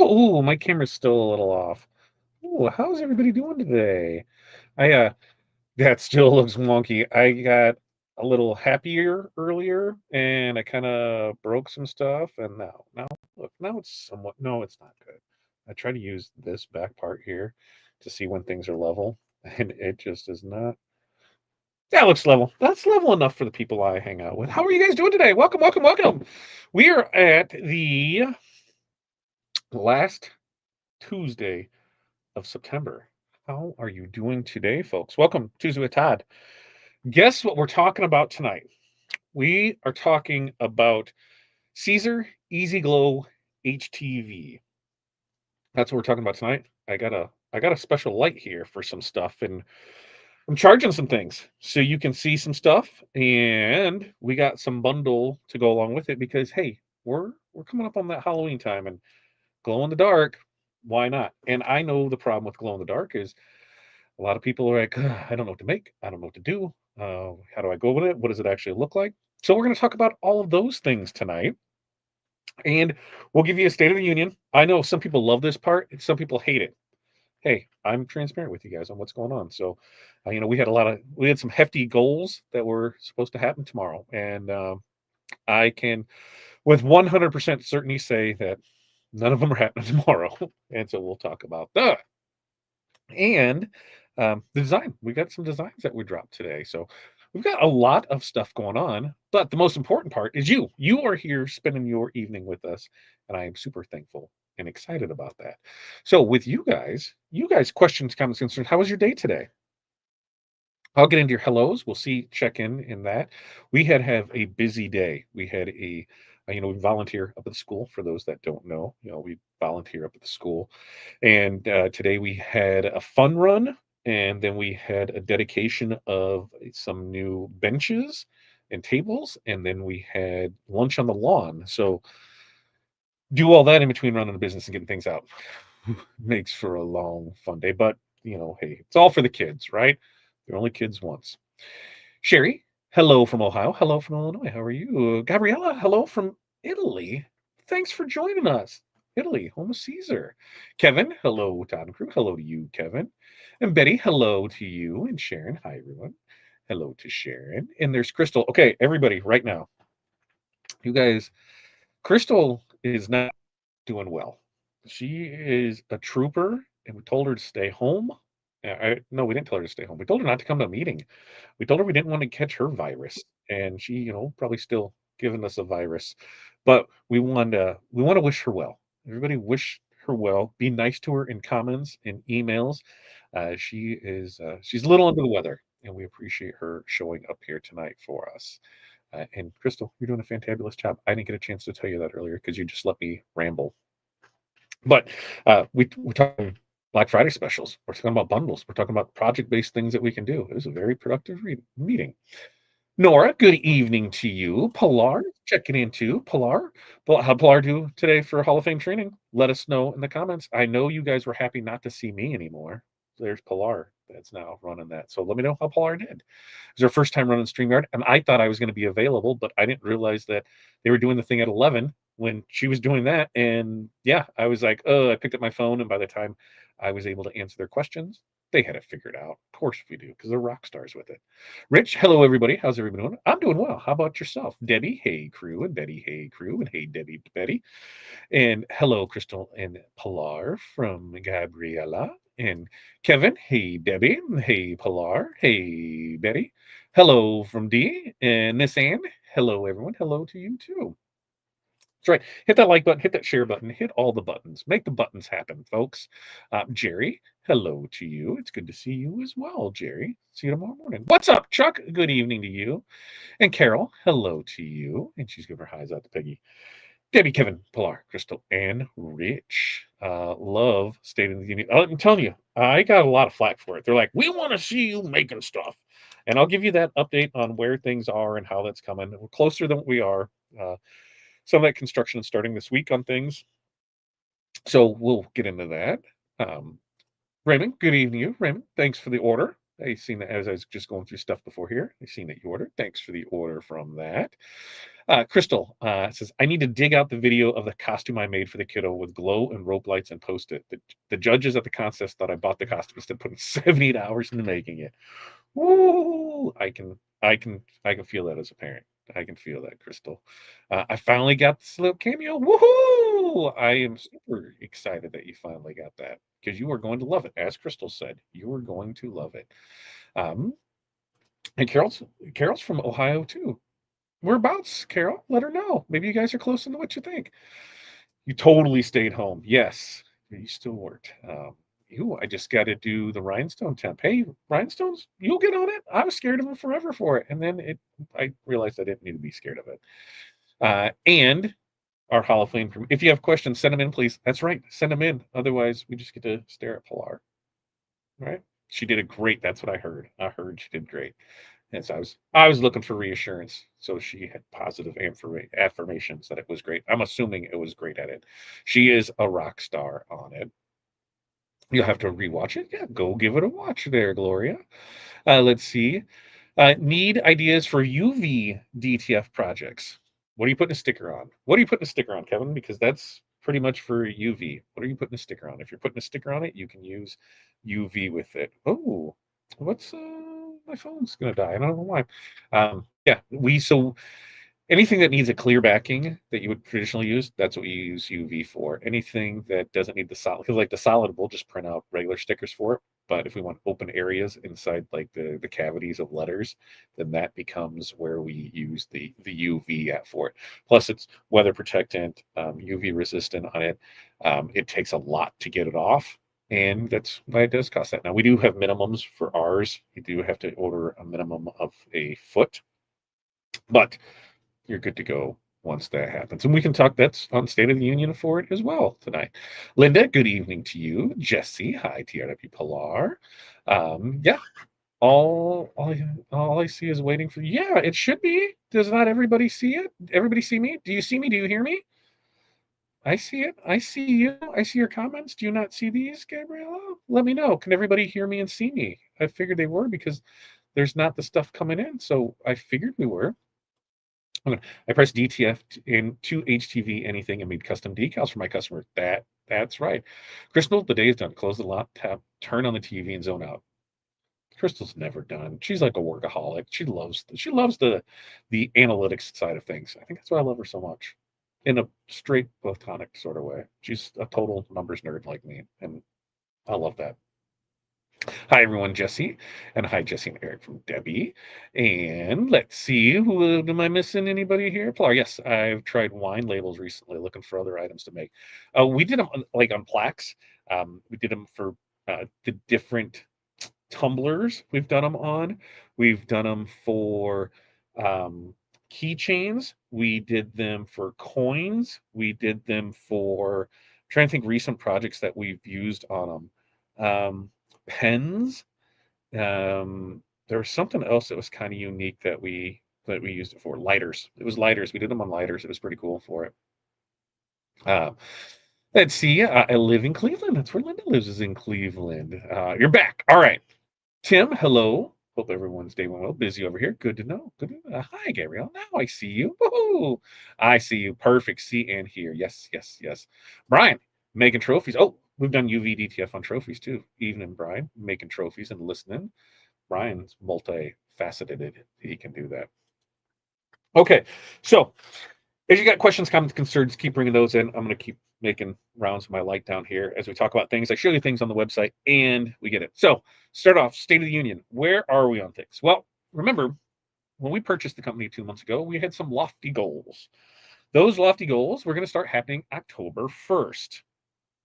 Ooh, my camera's still a little off. Ooh, how's everybody doing today? I that still looks wonky. I got a little happier earlier and I kind of broke some stuff and now look, now it's somewhat no, it's not good. I try to use this back part here to see when things are level and it just is not. That looks level. That's level enough for the people I hang out with. How are you guys doing today? Welcome, welcome, welcome. We are at the last Tuesday of September. How are you doing today, folks? Welcome Tuesday with Todd. Guess what we're talking about tonight? We are talking about Siser Easy Glow HTV. That's what we're talking about tonight. I got a special light here for some stuff, and I'm charging some things so you can see some stuff, and we got some bundle to go along with it because hey, we're coming up on that Halloween time and glow in the dark. Why not? And I know the problem with glow in the dark is a lot of people are like, "Ugh, I don't know what to make. I don't know what to do. How do I go with it? What does it actually look like?" So we're going to talk about all of those things tonight, and we'll give you a state of the union. I know some people love this part, and some people hate it. Hey, I'm transparent with you guys on what's going on. So, we had some hefty goals that were supposed to happen tomorrow, and I can, with 100% certainty, say that none of them are happening tomorrow. And so we'll talk about that. And the design. We got some designs that we dropped today. So we've got a lot of stuff going on. But the most important part is you. You are here spending your evening with us. And I am super thankful and excited about that. So with you guys, questions, comments, concerns, how was your day today? I'll get into your hellos. We'll see, check in that. We had have a busy day. We had we volunteer up at the school. For those that don't know, we volunteer up at the school. And today we had a fun run, and then we had a dedication of some new benches and tables, and then we had lunch on the lawn. So do all that in between running the business and getting things out. Makes for a long, fun day. But hey, it's all for the kids, right? They're only kids once. Sherry, hello from Ohio. Hello from Illinois. How are you? Gabriella, hello from Italy. Thanks for joining us. Italy, home of Caesar. Kevin, hello, Todd and crew. Hello to you, Kevin. And Betty, hello to you. And Sharon, hi, everyone. Hello to Sharon. And there's Crystal. Okay, everybody, right now, you guys, Crystal is not doing well. She is a trooper, and we told her to stay home. No, we didn't tell her to stay home. We told her not to come to a meeting. We told her we didn't want to catch her virus, and she, probably still giving us a virus. But we want to wish her well. Everybody wish her well. Be nice to her in comments and emails. She's a little under the weather, and we appreciate her showing up here tonight for us. And Crystal, you're doing a fantabulous job. I didn't get a chance to tell you that earlier because you just let me ramble. But we're talking Black Friday specials. We're talking about bundles. We're talking about project-based things that we can do. It was a very productive meeting. Nora, good evening to you. Pilar, checking in too. Pilar, how'd Pilar do today for Hall of Fame training? Let us know in the comments. I know you guys were happy not to see me anymore. There's Pilar that's now running that. So let me know how Pilar did. It was her first time running StreamYard, and I thought I was going to be available, but I didn't realize that they were doing the thing at 11 when she was doing that. And yeah, I was like, oh, I picked up my phone, and by the time I was able to answer their questions, they had it figured out. Of course we do, because they're rock stars with it. Rich, hello everybody. How's everybody doing? I'm doing well. How about yourself? Debbie, hey crew, and Betty, hey crew, and hey Debbie, Betty. And hello, Crystal and Pilar from Gabriella. And Kevin, hey Debbie, hey Pilar, hey Betty. Hello from D. And Miss Ann, hello everyone. Hello to you too. That's right. Hit that like button, hit that share button, hit all the buttons. Make the buttons happen, folks. Jerry, hello to you. It's good to see you as well, Jerry. See you tomorrow morning. What's up, Chuck? Good evening to you. And Carol, hello to you. And she's giving her highs out to Peggy. Debbie, Kevin, Pilar, Crystal, and Rich. Love State of the Union. I'm telling you, I got a lot of flack for it. They're like, we want to see you making stuff. And I'll give you that update on where things are and how that's coming. We're closer than we are. Some of that construction is starting this week on things. So we'll get into that. Um, Raymond, good evening to you. Raymond, thanks for the order. I seen that as I was just going through stuff before here. I seen that you ordered. Thanks for the order from that. Crystal says, I need to dig out the video of the costume I made for the kiddo with glow and rope lights and post it. The judges at the contest thought I bought the costume instead of putting 78 hours into making it. Woo! I can feel that as a parent. I can feel that, Crystal. I finally got this little cameo. Woohoo! I am super excited that you finally got that because you are going to love it. As Crystal said, you are going to love it. Um, and Carol's from Ohio too. Whereabouts, Carol? Let her know. Maybe you guys are close into what you think. You totally stayed home. Yes, you still worked. I just got to do the rhinestone temp. Hey, rhinestones, you'll get on it. I was scared of them forever for it, and then I realized I didn't need to be scared of it. And our Hall of Fame. If you have questions, send them in, please. That's right, send them in. Otherwise, we just get to stare at Pilar. Right? She did a great. That's what I heard. I heard she did great. And so I was looking for reassurance. So she had positive affirmations that it was great. I'm assuming it was great at it. She is a rock star on it. You'll have to rewatch it. Yeah, go give it a watch there, Gloria. Let's see. Need ideas for UV DTF projects. What are you putting a sticker on? What are you putting a sticker on, Kevin? Because that's pretty much for UV. What are you putting a sticker on? If you're putting a sticker on it, you can use UV with it. Oh, what's my phone's gonna die. I don't know why. Yeah, anything that needs a clear backing that you would traditionally use, that's what you use UV for. Anything that doesn't need the solid, because like the solid, we'll just print out regular stickers for it. But if we want open areas inside like the cavities of letters, then that becomes where we use the UV at for it. Plus, it's weather protectant, UV resistant on it. It takes a lot to get it off. And that's why it does cost that. Now, we do have minimums for ours. You do have to order a minimum of a foot, but you're good to go once that happens. And we can talk that's on State of the Union for it as well tonight. Linda, good evening to you. Jesse, hi, TRW Pilar. Yeah, all I see is waiting for. Yeah, it should be. Does not everybody see it? Everybody see me? Do you see me? Do you hear me? I see it. I see you. I see your comments. Do you not see these, Gabriella? Let me know. Can everybody hear me and see me? I figured they were because there's not the stuff coming in. So I figured we were. I pressed DTF into HTV anything and made custom decals for my customer. That's right. Crystal, the day is done. Close the laptop, turn on the TV, and zone out. Crystal's never done. She's like a workaholic. She loves the analytics side of things. I think that's why I love her so much. In a straight platonic sort of way. She's a total numbers nerd like me, and I love that. Hi, everyone, Jesse. And hi, Jesse and Eric from Debbie. And let's see, who am I missing? Anybody here? Pilar, yes, I've tried wine labels recently, looking for other items to make. We did them like on plaques. We did them for the different tumblers we've done them on. We've done them for um, keychains. We did them for coins. We did them for, I'm trying to think recent projects that we've used on them. Pens. There was something else that was kind of unique that we used it for. Lighters. It was lighters. We did them on lighters. It was pretty cool for it. Uh, let's see. I live in Cleveland. That's where Linda lives, is in Cleveland. You're back. All right. Tim, hello. Hope everyone's day went well. Busy over here. Good to know. Good to know. Hi, Gabrielle. Now I see you. Woohoo! I see you. Perfect. See and hear. Yes, yes, yes. Brian, making trophies. Oh, we've done UVDTF on trophies too. Evening, Brian, making trophies and listening. Brian's multifaceted. He can do that. Okay, so if you got questions, comments, concerns, keep bringing those in. I'm going to keep making rounds of my light down here as we talk about things. I show you things on the website and we get it. So, start off State of the Union. Where are we on things? Well, remember when we purchased the company 2 months ago, we had some lofty goals. Those lofty goals were going to start happening October 1st.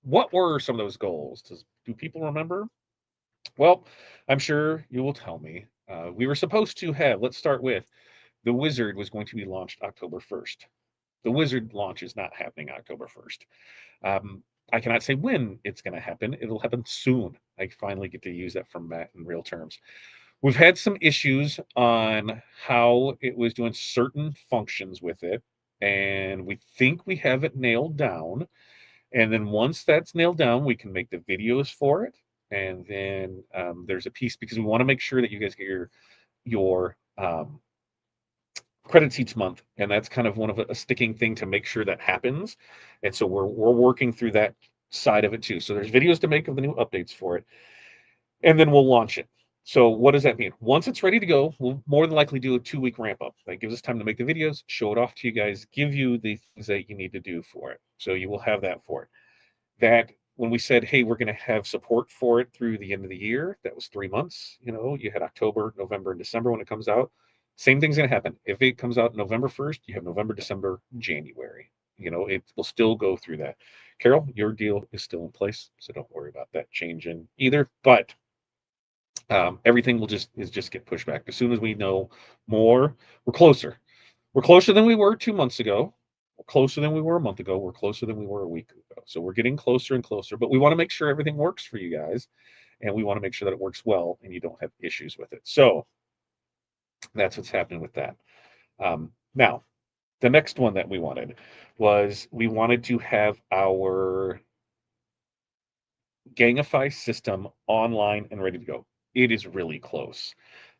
What were some of those goals? Do people remember? Well, I'm sure you will tell me. We were supposed to have, let's start with, the Wizard was going to be launched October 1st. The Wizard launch is not happening October 1st. I cannot say when it's going to happen. It'll happen soon. I finally get to use that from Matt in real terms. We've had some issues on how it was doing certain functions with it, and we think we have it nailed down. And then once that's nailed down, we can make the videos for it. And then there's a piece because we want to make sure that you guys get your credit seats month, and that's kind of one of a sticking thing to make sure that happens. And so we're working through that side of it too. So there's videos to make of the new updates for it, and then we'll launch it. So what does that mean? Once it's ready to go, we'll more than likely do a 2-week ramp up. That gives us time to make the videos, show it off to you guys, give you the things that you need to do for it. So you will have that for it. That when we said, hey, we're going to have support for it through the end of the year, that was 3 months. You had October, November, and December when it comes out. Same thing's going to happen. If it comes out November 1st, you have November, December, January. It will still go through that. Carol, your deal is still in place, so don't worry about that changing either. But everything will just get pushed back. As soon as we know more, we're closer. We're closer than we were 2 months ago. We're closer than we were a month ago. We're closer than we were a week ago. So we're getting closer and closer, but we want to make sure everything works for you guys, and we want to make sure that it works well and you don't have issues with it. So that's what's happening with that. Now, the next one that we wanted to have our Gangify system online and ready to go. It is really close.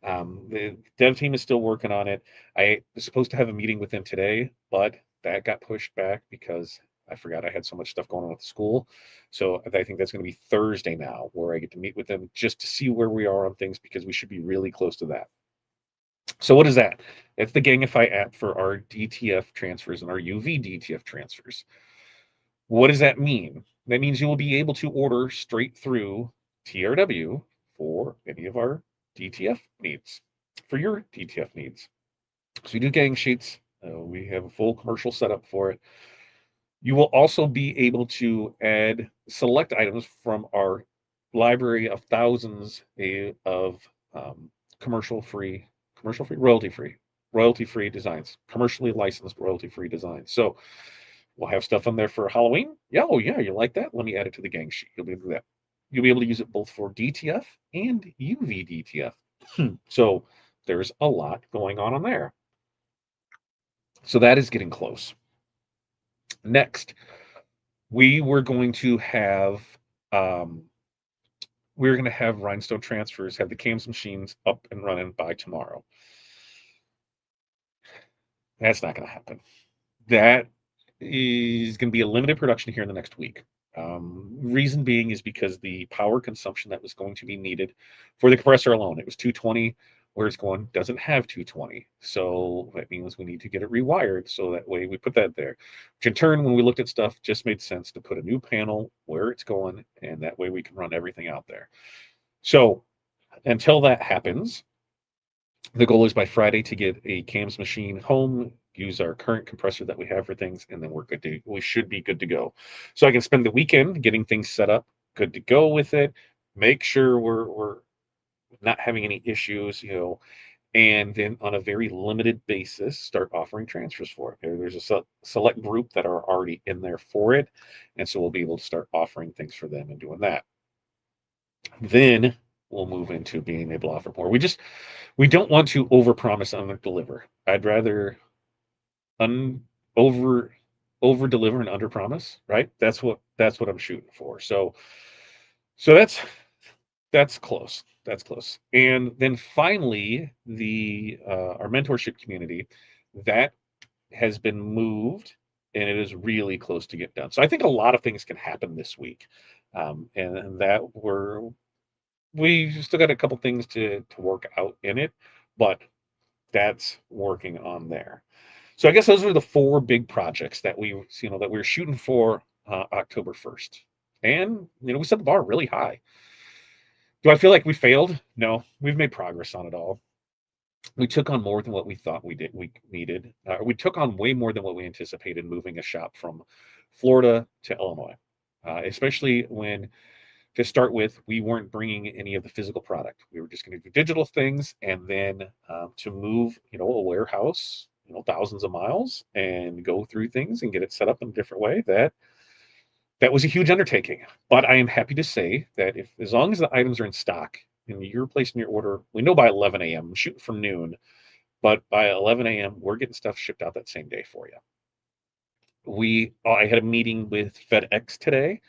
The dev team is still working on it. I was supposed to have a meeting with them today, but that got pushed back because I forgot I had so much stuff going on with the school. So I think that's going to be Thursday now, where I get to meet with them just to see where we are on things, because we should be really close to that. So what is that? It's the Gangify app for our DTF transfers and our UV DTF transfers. What does that mean? That means you will be able to order straight through TRW for any of our DTF needs, for your DTF needs. So we do gang sheets. We have a full commercial setup for it. You will also be able to add select items from our library of thousands of royalty-free designs, commercially licensed royalty-free designs. So we'll have stuff on there for Halloween. Yeah, oh yeah, you like that? Let me add it to the gang sheet. You'll be able to do that. You'll be able to use it both for DTF and UV DTF. So there's a lot going on there. So that is getting close. Next, we were going to have um, Rhinestone Transfers, have the CAMS machines up and running by tomorrow. That's not going to happen. That is going to be a limited production here in the next week. Reason being is because the power consumption that was going to be needed for the compressor alone, it was 220. Where it's going doesn't have 220. So that means we need to get it rewired. So that way we put that there. Which in turn, when we looked at stuff, just made sense to put a new panel where it's going, and that way we can run everything out there. So until that happens, the goal is by Friday to get a CAMS machine home, use our current compressor that we have for things, and then we should be good to go. So I can spend the weekend getting things set up, good to go with it, make sure we're not having any issues, and then on a very limited basis, start offering transfers for it. There's a select group that are already in there for it, and so we'll be able to start offering things for them and doing that. Then we'll move into being able to offer more. We don't want to overpromise and underdeliver. I'd rather over deliver and underpromise, right? That's what I'm shooting for. So that's close. That's close. And then finally, the our mentorship community, that has been moved, and it is really close to get done. So I think a lot of things can happen this week, and that we still got a couple things to work out in it, but that's working on there. So I guess those are the four big projects that we're shooting for October 1st. And we set the bar really high. Do I feel like we failed? No, we've made progress on it all. We took on more than what we thought we needed. We took on way more than what we anticipated moving a shop from Florida to Illinois, especially when, to start with, we weren't bringing any of the physical product. We were just going to do digital things, and then to move, a warehouse, thousands of miles, and go through things and get it set up in a different way. That was a huge undertaking. But I am happy to say that as long as the items are in stock and you're placing your order, we know by 11 a.m. I'm shooting from noon, but by 11 a.m. we're getting stuff shipped out that same day for you. I had a meeting with FedEx today.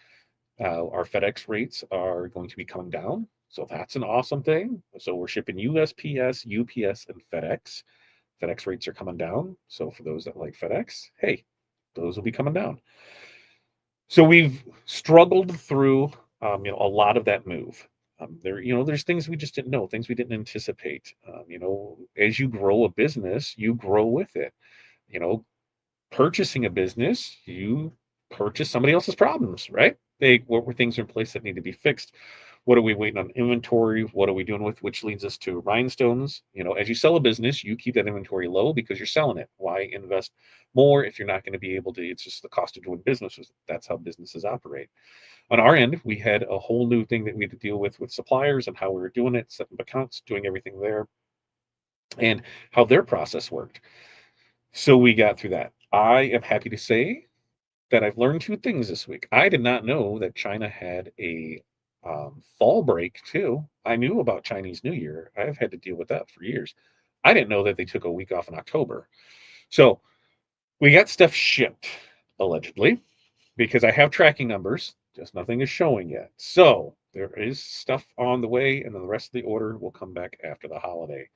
Our FedEx rates are going to be coming down, so that's an awesome thing. So we're shipping USPS, UPS, and FedEx. FedEx rates are coming down. So for those that like FedEx, hey, those will be coming down. So we've struggled through, a lot of that move. There's things we just didn't know, things we didn't anticipate. As you grow a business, you grow with it. You know, purchasing a business, you purchase somebody else's problems, right? What were things in place that need to be fixed? What are we waiting on inventory? What are we doing with, which leads us to rhinestones? As you sell a business, you keep that inventory low because you're selling it. Why invest more if you're not going to be able to? It's just the cost of doing business. That's how businesses operate. On our end, we had a whole new thing that we had to deal with suppliers and how we were doing it, setting up accounts, doing everything there, and how their process worked. So we got through that. I am happy to say that I've learned two things this week. I did not know that China had a fall break too. I knew about Chinese New Year. I've had to deal with that for years. I didn't know that they took a week off in October. So we got stuff shipped, allegedly, because I have tracking numbers, just nothing is showing yet. So there is stuff on the way, and then the rest of the order will come back after the holiday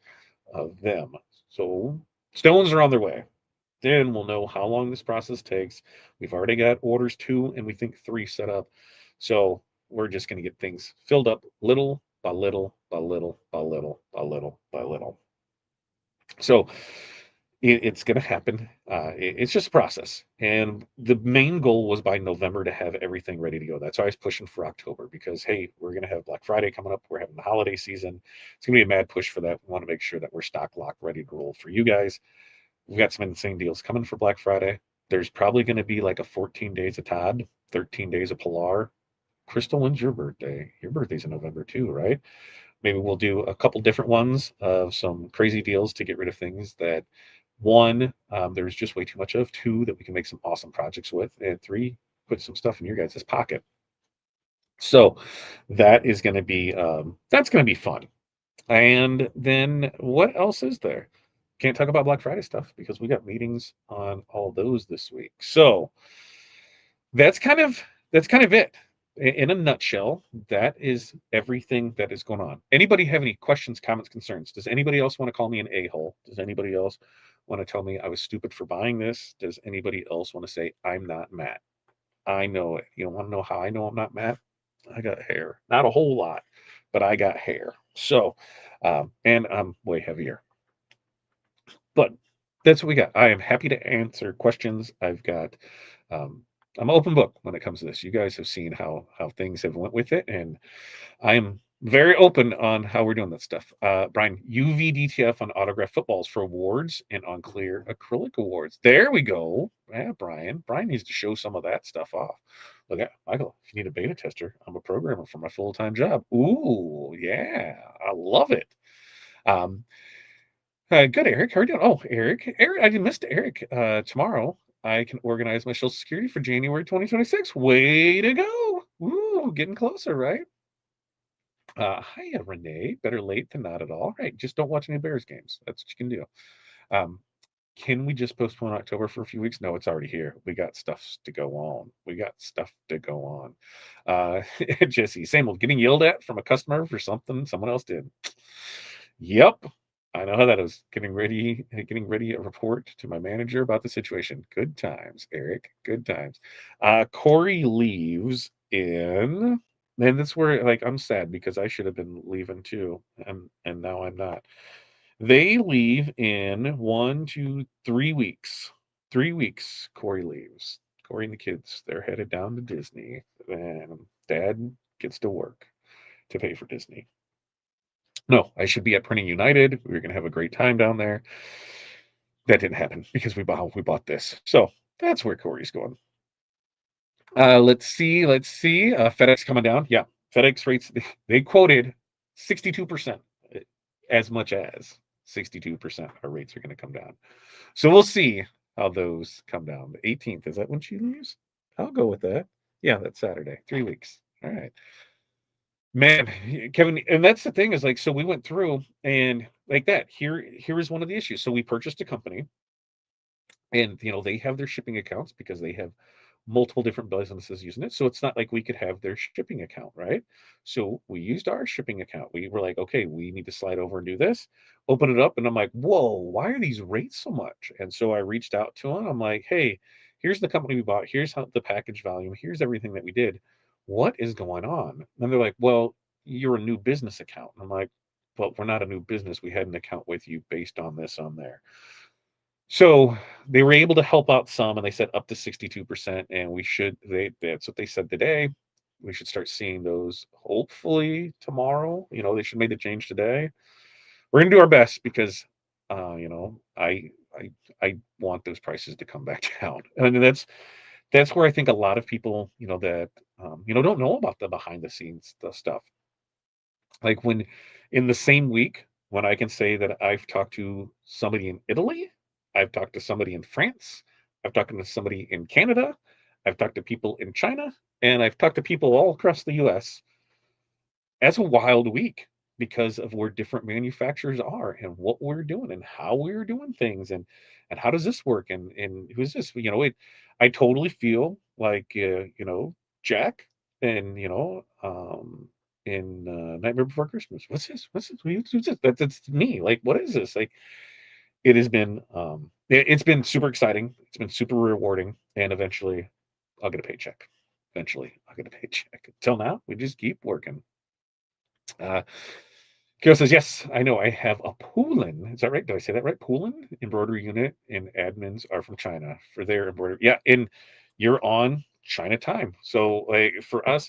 of them. So stones are on their way. Then we'll know how long this process takes. We've already got orders 2 and we think 3 set up. So we're just going to get things filled up little by little by little by little by little by little. So it's going to happen. It's just a process. And the main goal was by November to have everything ready to go. That's why I was pushing for October because, hey, we're going to have Black Friday coming up. We're having the holiday season. It's going to be a mad push for that. We want to make sure that we're stock locked, ready to roll for you guys. We've got some insane deals coming for Black Friday. There's probably going to be like a 14 days of Todd, 13 days of Pilar. Crystal, when's your birthday? Your birthday's in November too, right? Maybe we'll do a couple different ones of some crazy deals to get rid of things that, one, there's just way too much of. Two, that we can make some awesome projects with. And three, put some stuff in your guys' pocket. So that's going to be fun. And then what else is there? Can't talk about Black Friday stuff because we got meetings on all those this week. So that's kind of it. In a nutshell, that is everything that is going on. Anybody have any questions, comments, concerns? Does anybody else want to call me an a-hole? Does anybody else want to tell me I was stupid for buying this? Does anybody else want to say I'm not Matt? I know it. You don't want to know how I know I'm not Matt? I got hair. Not a whole lot, but I got hair. So, and I'm way heavier. But that's what we got. I am happy to answer questions. Um, I'm an open book when it comes to this. You guys have seen how things have went with it, and I am very open on how we're doing that stuff. Brian, UV DTF on autographed footballs for awards and on clear acrylic awards. There we go. Yeah, Brian. Brian needs to show some of that stuff off. Look at Michael. If you need a beta tester, I'm a programmer for my full-time job. Ooh, yeah, I love it. Um, good, Eric. How are you doing? Oh, Eric, I missed Eric. Tomorrow I can organize my Social Security for January 2026. Way to go! Ooh, getting closer, right? Hiya, Renee. Better late than not at all. Right, just don't watch any Bears games. That's what you can do. Um, can we just postpone October for a few weeks? No, it's already here. We got stuff to go on. We got stuff to go on. Jesse, same old. Getting yelled at from a customer for something someone else did. Yep. I know how that is. Getting ready a report to my manager about the situation. Good times, Eric. Good times. Corey leaves in, and that's where like I'm sad because I should have been leaving too, and now I'm not. They leave in 1, 2, 3 weeks. 3 weeks. Corey leaves. Corey and the kids, they're headed down to Disney, and Dad gets to work to pay for Disney. No, I should be at Printing United. We were going to have a great time down there. That didn't happen because we bought this. So that's where Corey's going. Let's see. FedEx coming down. Yeah, FedEx rates. They quoted 62%, as much as 62%. Our rates are going to come down. So we'll see how those come down. The 18th, is that when she leaves? I'll go with that. Yeah, that's Saturday. 3 weeks. All right. Man, Kevin, and that's the thing is like, so we went through and like that. Here is one of the issues. So we purchased a company, and they have their shipping accounts because they have multiple different businesses using it. So it's not like we could have their shipping account, right? So we used our shipping account. We were like, okay, we need to slide over and do this, open it up. And I'm like, whoa, why are these rates so much? And so I reached out to them. I'm like, hey, here's the company we bought. Here's how the package volume. Here's everything that we did. What is going on? And they're like, well, you're a new business account. And I'm like, but we're not a new business. We had an account with you based on this on there. So they were able to help out some, and they said up to 62%, and that's what they said today. We should start seeing those hopefully tomorrow. They should make the change today. We're gonna do our best because I want those prices to come back down. And that's where I think a lot of people, that don't know about the behind the scenes the stuff. Like when in the same week, when I can say that I've talked to somebody in Italy, I've talked to somebody in France, I've talked to somebody in Canada, I've talked to people in China, and I've talked to people all across the US. That's a wild week because of where different manufacturers are and what we're doing and how we're doing things and how does this work and who's this? I totally feel like Jack and in Nightmare Before Christmas. What's this? What's this? Who's this? That's me. Like, what is this? Like, it has been it's been super exciting. It's been super rewarding, and eventually, I'll get a paycheck. Eventually, I'll get a paycheck. Until now, we just keep working. Uh, Kiro says, yes, I know. I have a Poolin. Is that right? Did I say that right? Poolin embroidery unit and admins are from China for their embroidery. Yeah, and you're on China time. So like for us,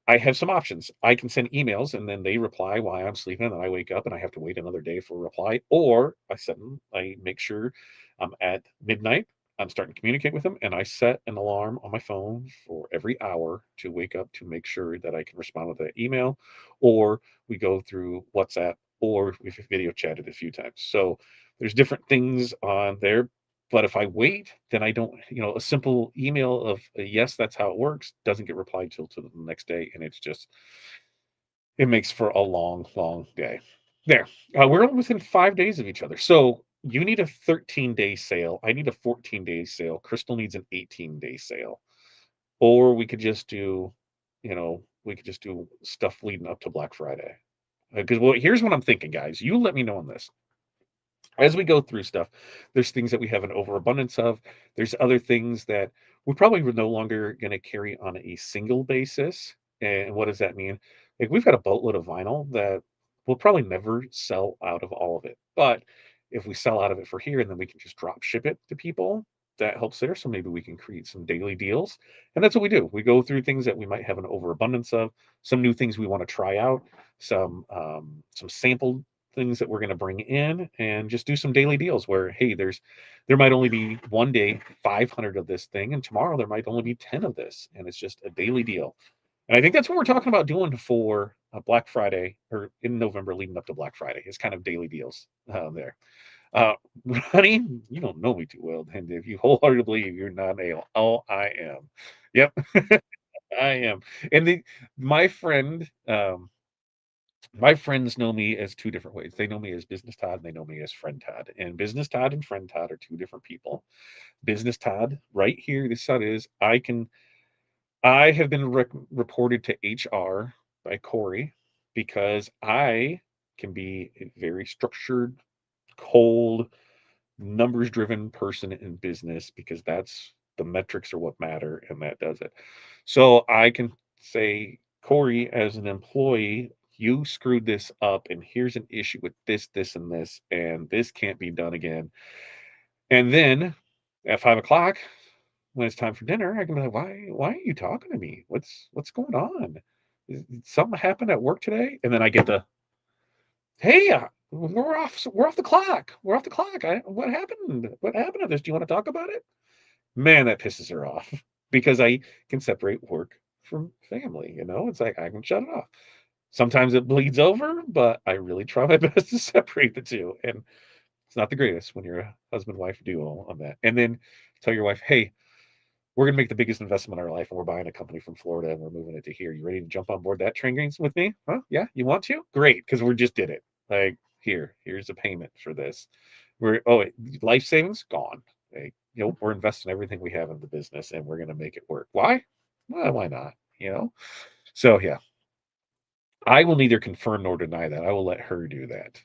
I have some options. I can send emails and then they reply while I'm sleeping, and then I wake up and I have to wait another day for a reply. Or I make sure I'm at midnight. I'm starting to communicate with them, and I set an alarm on my phone for every hour to wake up to make sure that I can respond with that email, or we go through WhatsApp, or we've video chatted a few times. So there's different things on there. But if I wait, then I don't, a simple email of yes, that's how it works doesn't get replied till the next day. And it makes for a long, long day. There. We're within 5 days of each other. So you need a 13-day sale. I need a 14-day sale. Crystal needs an 18-day sale. Or we could just do stuff leading up to Black Friday. Because here's what I'm thinking, guys. You let me know on this. As we go through stuff, there's things that we have an overabundance of. There's other things that we're probably no longer going to carry on a single basis. And what does that mean? Like we've got a boatload of vinyl that we'll probably never sell out of all of it. But if we sell out of it for here and then we can just drop ship it to people, that helps there. So maybe we can create some daily deals. And that's what we do. We go through things that we might have an overabundance of, some new things we want to try out, some sample things that we're going to bring in, and just do some daily deals where hey, there might only be one day 500 of this thing, and tomorrow there might only be 10 of this, and it's just a daily deal. And I think that's what we're talking about doing for Black Friday, or in November leading up to Black Friday, is kind of daily deals there. uh Ronnie, you don't know me too well, and if you wholeheartedly believe you're not ale, oh, I am. Yep. I am. And my friend my friends know me as two different ways. They know me as Business Todd and they know me as Friend Todd. And Business Todd and Friend Todd are two different people. Business Todd, right here, this Todd is I have been reported to HR by Corey because I can be a very structured, cold, numbers driven person in business because that's the metrics are what matter and that does it. So I can say, Corey, as an employee, you screwed this up and here's an issue with this and this, and this can't be done again. And then at 5 o'clock, when it's time for dinner, I can be like, why are you talking to me? What's going on? Did something happen at work today? And then I get the, hey, we're off the clock. We're off the clock. What happened? What happened to this? Do you want to talk about it? Man, that pisses her off because I can separate work from family. It's like I can shut it off. Sometimes it bleeds over, but I really try my best to separate the two. And it's not the greatest when you're a husband wife duo on that. And then tell your wife, hey, we're going to make the biggest investment in our life, and we're buying a company from Florida and we're moving it to here. You ready to jump on board that train with me? Huh? Yeah, you want to? Great, because we just did it. Like, here's a payment for this. Life savings gone. Hey, we're investing everything we have in the business, and we're going to make it work. Why? Well, why not? So yeah, I will neither confirm nor deny that. I will let her do that.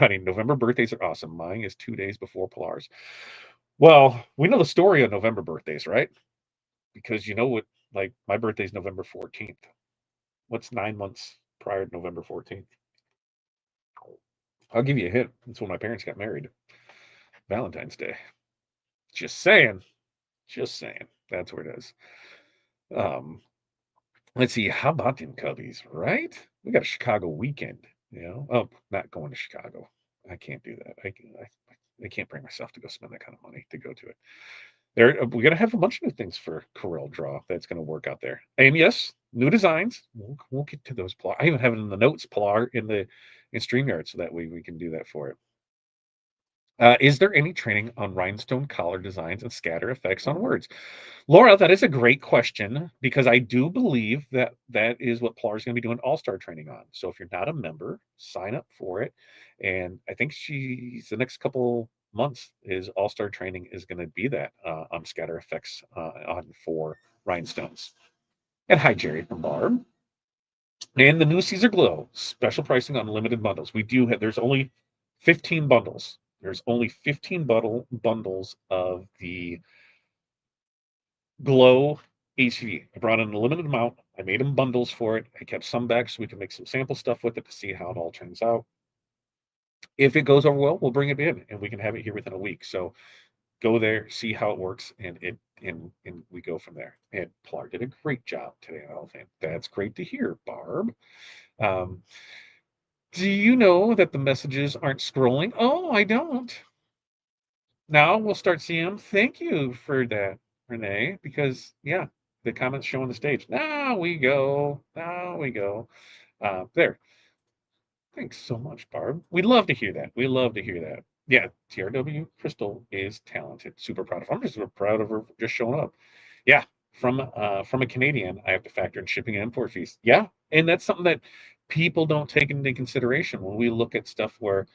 Running November birthdays are awesome. Mine is 2 days before Pilar's. Well, we know the story of November birthdays, right? Because you know what? Like my birthday's November 14th. What's 9 months prior to November 14th? I'll give you a hint. That's when my parents got married. Valentine's Day. Just saying. Just saying. That's where it is. Um, let's see. How about them Cubbies, right? We got a Chicago weekend. Oh, not going to Chicago. I can't do that. I can't bring myself to go spend that kind of money to go to it. We're gonna have a bunch of new things for Corel Draw that's gonna work out there. And yes, new designs. We'll get to those. I even have it in the notes, Pilar, in StreamYard, so that way we can do that for it. Is there any training on rhinestone collar designs and scatter effects on words? Laura, that is a great question because I do believe that that is what Pilar is going to be doing All-Star training on. So if you're not a member, sign up for it. And I think she's the next couple months is All-Star training is going to be that on scatter effects on for rhinestones. And hi, Jerry from Barb. And the new Caesar Glow special pricing on limited bundles. We do have, there's only 15 bundles. There's only 15 bundles of the Glow HTV. I brought in a limited amount. I made them bundles for it. I kept some back so we can make some sample stuff with it to see how it all turns out. If it goes over well, we'll bring it in and we can have it here within a week. So go there, see how it works, and we go from there. And Pilar did a great job today on Elephant. That's great to hear, Barb. Um, do you know that the messages aren't scrolling? Oh, I don't. Now we'll start seeing them. Thank you for that, Renee, because yeah, the comments show on the stage. Now we go. Now we go. There. Thanks so much, Barb. We love to hear that. We love to hear that. Yeah, TRW Crystal is talented. Super proud of her. I'm just super proud of her for just showing up. Yeah, from a Canadian, I have to factor in shipping and import fees. Yeah, and that's something that people don't take into consideration when we look at stuff where,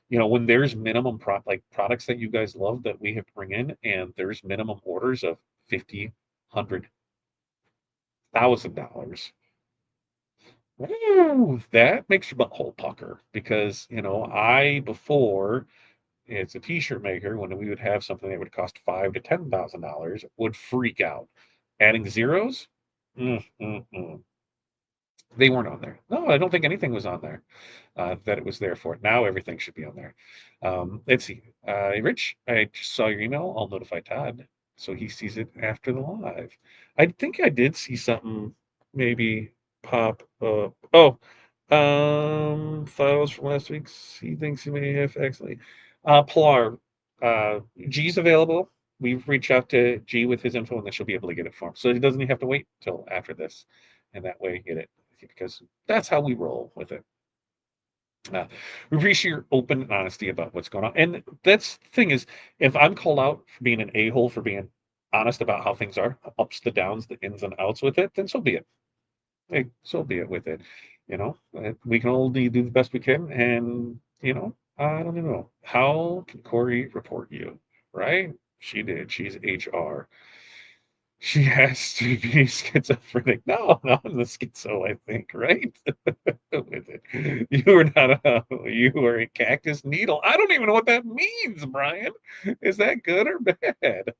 when there's minimum like products that you guys love that we have to bring in, and there's minimum orders of 50, $100,000. Ooh, that makes your butthole pucker because I before it's a t-shirt maker when we would have something that would cost $5,000 to $10,000 would freak out. Adding zeros, mm, mm, mm. They weren't on there. No, I don't think anything was on there that it was there for. Now everything should be on there. Let's see. Rich, I just saw your email. I'll notify Todd so he sees it after the live. I think I did see something maybe pop up. Oh, files from last week. He thinks he may have accidentally. Pilar, G's available. We've reached out to G with his info, and then she'll be able to get it for him. So he doesn't even have to wait till after this, and that way get it because that's how we roll with it. We appreciate your open and honesty about what's going on, and that's the thing is, if I'm called out for being an a-hole for being honest about how things are, ups, the downs, the ins and outs with it, then so be it. Hey, so be it with it. We can only do the best we can, and I don't know how can Corey report you, right? She did. She's HR. She has to be schizophrenic. No, not in the schizo, I think, right? With it. You are a cactus needle. I don't even know what that means, Brian. Is that good or bad?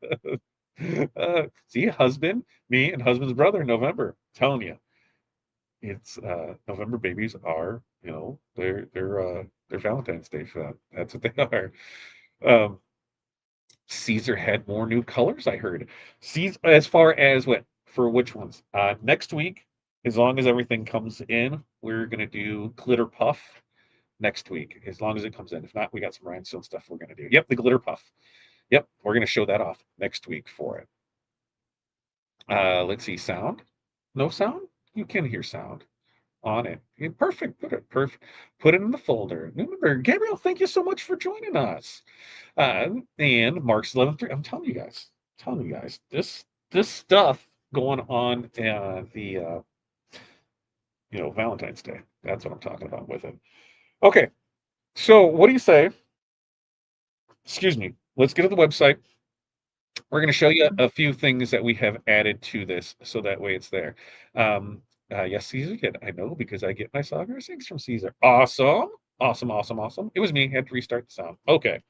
See, husband, me, and husband's brother in November. Telling you, it's November babies are, they're Valentine's Day for that. That's what they are. Um, Caesar had more new colors, I heard. Caesar, as far as what for which ones? Next week, as long as everything comes in, we're gonna do glitter puff next week, as long as it comes in. If not, we got some rhinestone stuff we're gonna do. Yep, the glitter puff. Yep, we're gonna show that off next week for it. Let's see, sound. No sound? You can hear sound on it. Yeah, perfect. Put it perfect. Put it in the folder. Remember, Gabriel, thank you so much for joining us. And Mark's 11:3. Telling you guys, this stuff going on the Valentine's Day. That's what I'm talking about with it. Okay, so what do you say? Excuse me. Let's get to the website. We're going to show you a few things that we have added to this, so that way it's there. Um, yes, Caesar did. I know because I get my Saga things from Caesar. Awesome. Awesome, awesome, awesome. It was me. Had to restart the sound. Okay.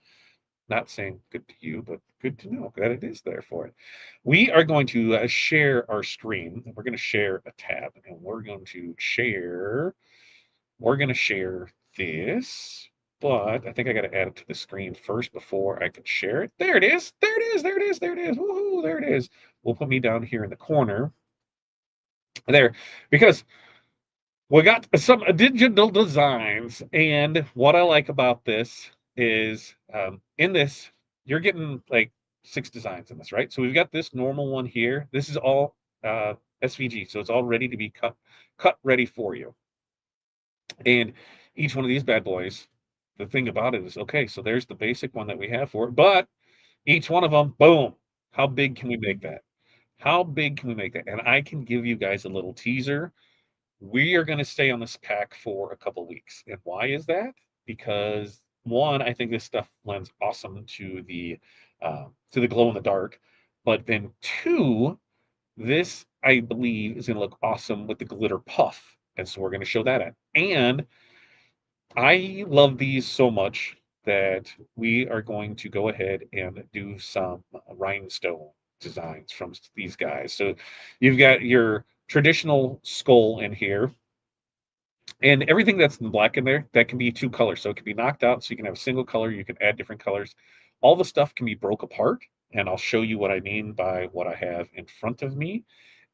Not saying good to you, but good to know that it is there for it. We are going to share our screen. We're going to share a tab, and we're going to share this, but I think I got to add it to the screen first before I can share it. There it is. There it is. There it is. There it is. Woohoo, there it is. We'll put me down here in the corner there because we got some digital designs. And what I like about this is in this, you're getting like 6 designs in this, right? So we've got this normal one here. This is all SVG, so it's all ready to be cut ready for you. And each one of these bad boys, the thing about it is, okay, so there's the basic one that we have for it, but each one of them, boom, how big can we make that? How big can we make that? And I can give you guys a little teaser. We are going to stay on this pack for a couple weeks. And why is that? Because one, I think this stuff lends awesome to the glow in the dark. But then two, this I believe is going to look awesome with the glitter puff. And so we're going to show that at. And I love these so much that we are going to go ahead and do some rhinestone designs from these guys. So you've got your traditional skull in here, and everything that's in black in there, that can be 2 colors. So it can be knocked out, so you can have a single color, you can add different colors. All the stuff can be broke apart, and I'll show you what I mean by what I have in front of me.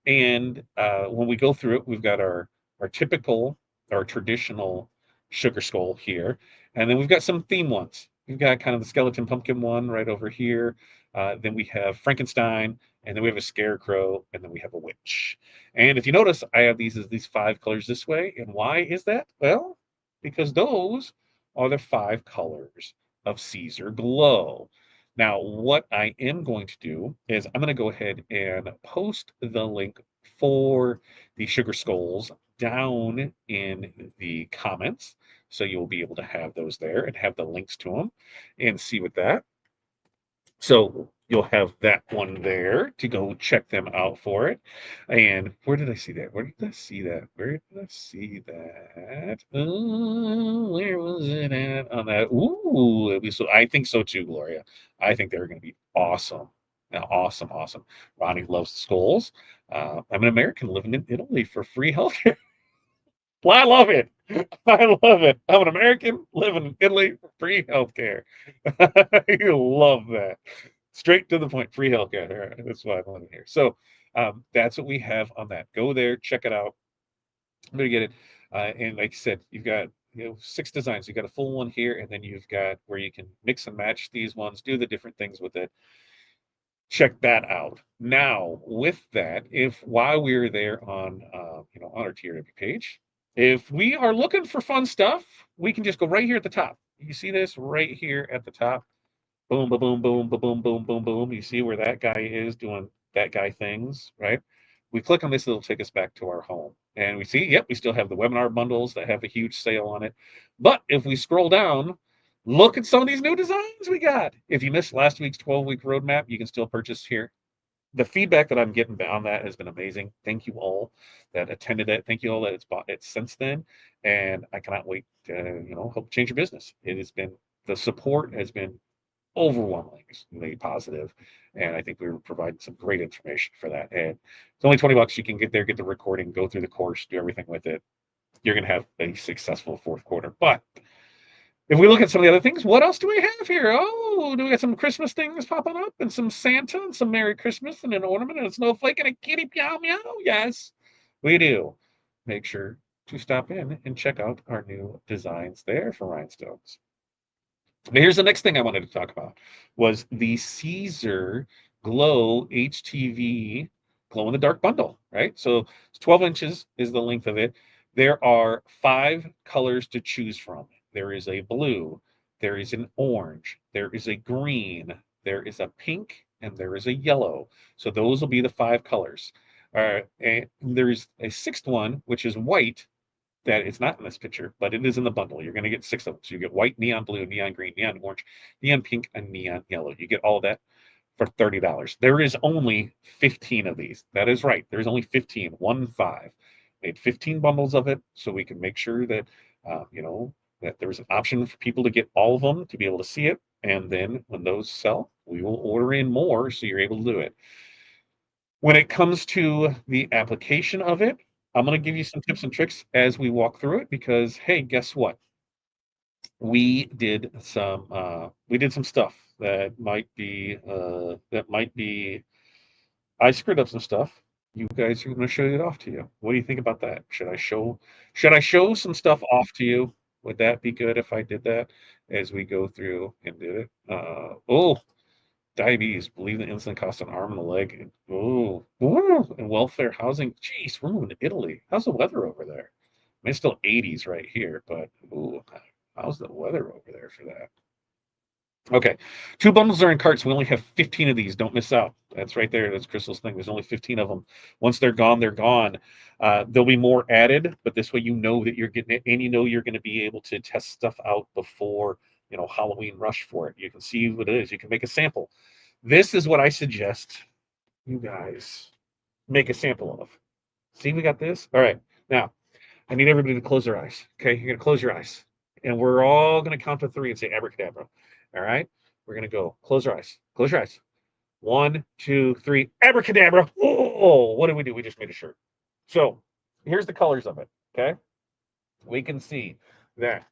And when we go through it, we've got our typical, our traditional sugar skull here, and then we've got some theme ones. We've got kind of the skeleton pumpkin one right over here. Then we have Frankenstein, and then we have a scarecrow, and then we have a witch. And if you notice, I have these as these 5 colors this way. And why is that? Well, because those are the 5 colors of Caesar Glow. Now, what I am going to do is I'm going to go ahead and post the link for the Sugar Skulls down in the comments. So you'll be able to have those there and have the links to them and see what that. So you'll have that one there to go check them out for it. And where did I see that? Where did I see that? Where did I see that? Where was it at on that? Ooh, so I think so too, Gloria. I think they're going to be awesome. Now, awesome, awesome. Ronnie loves the skulls. I'm an American living in Italy for free healthcare. Well, I love it. I love it. I'm an American living in Italy for free healthcare. You love that. Straight to the point, free healthcare. That's why I'm living here. So that's what we have on that. Go there, check it out. I'm gonna get it. And like I said, you've got 6 designs. You've got a full one here, and then you've got where you can mix and match these ones, do the different things with it. Check that out. Now, with that, if while we're there on on our TRW page, if we are looking for fun stuff, we can just go right here at the top. You see this right here at the top. Boom, boom, boom, boom, boom, boom, boom, boom, boom. You see where that guy is doing that guy things, right? We click on this, it'll take us back to our home. And we see, yep, we still have the webinar bundles that have a huge sale on it. But if we scroll down, look at some of these new designs we got. If you missed last week's 12-week roadmap, you can still purchase here. The feedback that I'm getting on that has been amazing. Thank you all that attended it. Thank you all that it's bought it since then. And I cannot wait to, help change your business. It has been, the support has been overwhelmingly positive, and I think we were providing some great information for that. And it's only $20. You can get there, get the recording, go through the course, do everything with it. You're going to have a successful fourth quarter. But if we look at some of the other things, what else do we have here? Oh, do we got some Christmas things popping up, and some Santa, and some Merry Christmas, and an ornament, and a snowflake, and a kitty meow meow? Yes, we do. Make sure to stop in and check out our new designs there for rhinestones. But here's the next thing I wanted to talk about was the Siser Glow HTV glow in the dark bundle, right? So it's 12 inches is the length of it. There are 5 colors to choose from. There is a blue, there is an orange, there is a green, there is a pink, and there is a yellow. So those will be the 5 colors. And there's a 6th one, which is white, that it's not in this picture, but it is in the bundle. You're going to get 6 of them. So you get white, neon blue, neon green, neon orange, neon pink, and neon yellow. You get all of that for $30. There is only 15 of these. That is right. There's only 15, 1 5. Made 15 bundles of it so we can make sure that, you know, that there's an option for people to get all of them to be able to see it. And then when those sell, we will order in more so you're able to do it. When it comes to the application of it, I'm going to give you some tips and tricks as we walk through it because, hey, guess what? We did some stuff that might be I screwed up some stuff. You guys are gonna show it off to you. What do you think about that? Should I show some stuff off to you? Would that be good if I did that as we go through and did it? Diabetes, believe the insulin costs an arm and a leg. And welfare housing. Jeez, we're moving to Italy. How's the weather over there? I mean, it's still 80s right here, but how's the weather over there for that? Okay. Two bundles are in carts. We only have 15 of these. Don't miss out. That's right there. That's Crystal's thing. There's only 15 of them. Once they're gone, they're gone. There'll be more added, but this way you know that you're getting it and you know you're going to be able to test stuff out before, Halloween rush for it. You can see what it is. You can make a sample. This is what I suggest you guys make a sample of. See, we got this. All right. Now, I need everybody to close their eyes. Okay. You're going to close your eyes. And we're all going to count to three and say abracadabra. All right. We're going to go. Close your eyes. Close your eyes. 1, 2, 3. Abracadabra. Oh, what did we do? We just made a shirt. So here's the colors of it. Okay. We can see that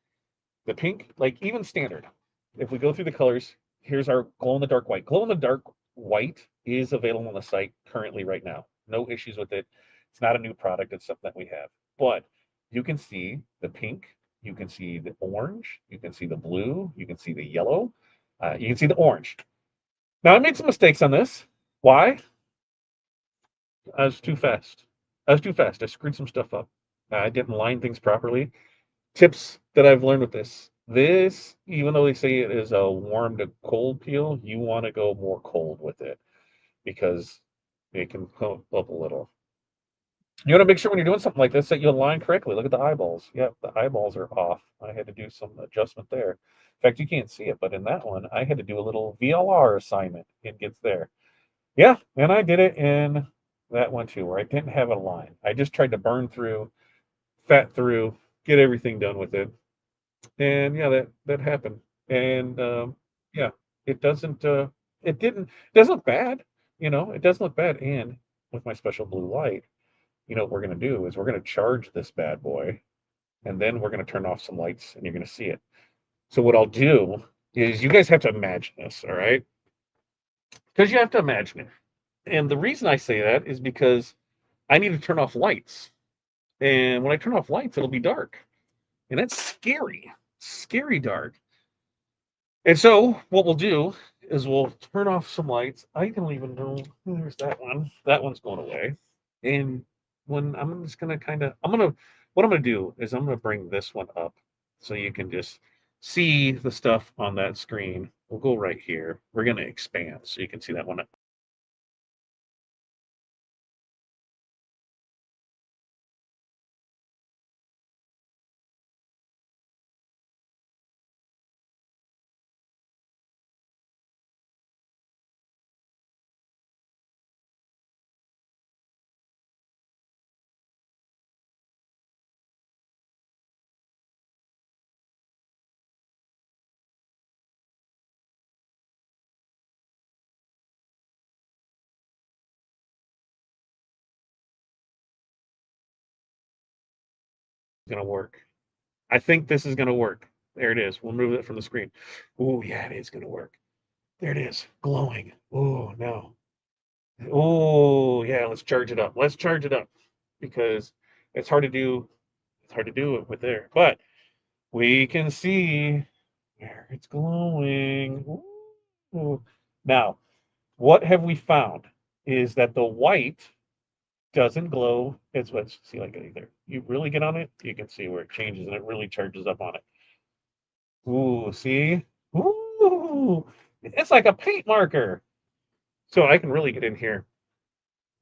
the pink, like even standard, if we go through the colors, here's our glow in the dark white. Glow in the dark white is available on the site currently right now. No issues with it. It's not a new product, it's something that we have. But you can see the pink, you can see the orange, you can see the blue, you can see the yellow, you can see the orange. Now, I made some mistakes on this. Why? I was too fast. I was too fast. I screwed some stuff up. I didn't line things properly. Tips that I've learned with this, even though they say it is a warm to cold peel, you want to go more cold with it because it can come up a little. You want to make sure when you're doing something like this that you align correctly. Look at the eyeballs. Yep, the eyeballs are off. I had to do some adjustment there. In fact, you can't see it, but in that one, I had to do a little VLR assignment. It gets there. Yeah, and I did it in that one too, where I didn't have a line. I just tried to burn through, fat through, get everything done with it. And yeah, that happened. And yeah, it doesn't it doesn't look bad, it doesn't look bad. And with my special blue light, what we're gonna do is we're gonna charge this bad boy, and then we're gonna turn off some lights and you're gonna see it. So what I'll do is you guys have to imagine this, all right? Because you have to imagine it. And the reason I say that is because I need to turn off lights. And when I turn off lights, it'll be dark. And that's scary. Scary dark. And so what we'll do is we'll turn off some lights. I can even know there's that one. That one's going away. And when I'm just gonna kind of what I'm gonna do is I'm gonna bring this one up so you can just see the stuff on that screen. We'll go right here. We're gonna expand so you can see that one. Gonna work. I think this is gonna work. There it is. We'll move it from the screen. Oh yeah, it is gonna work. There it is, glowing. Oh no. Oh yeah, let's charge it up. Let's charge it up because it's hard to do. It's hard to do it with there, but we can see where it's glowing. Ooh. Now, what have we found is that the white doesn't glow as much. See, like either you really get on it, you can see where it changes and it really charges up on it. Ooh, see? Ooh, it's like a paint marker. So I can really get in here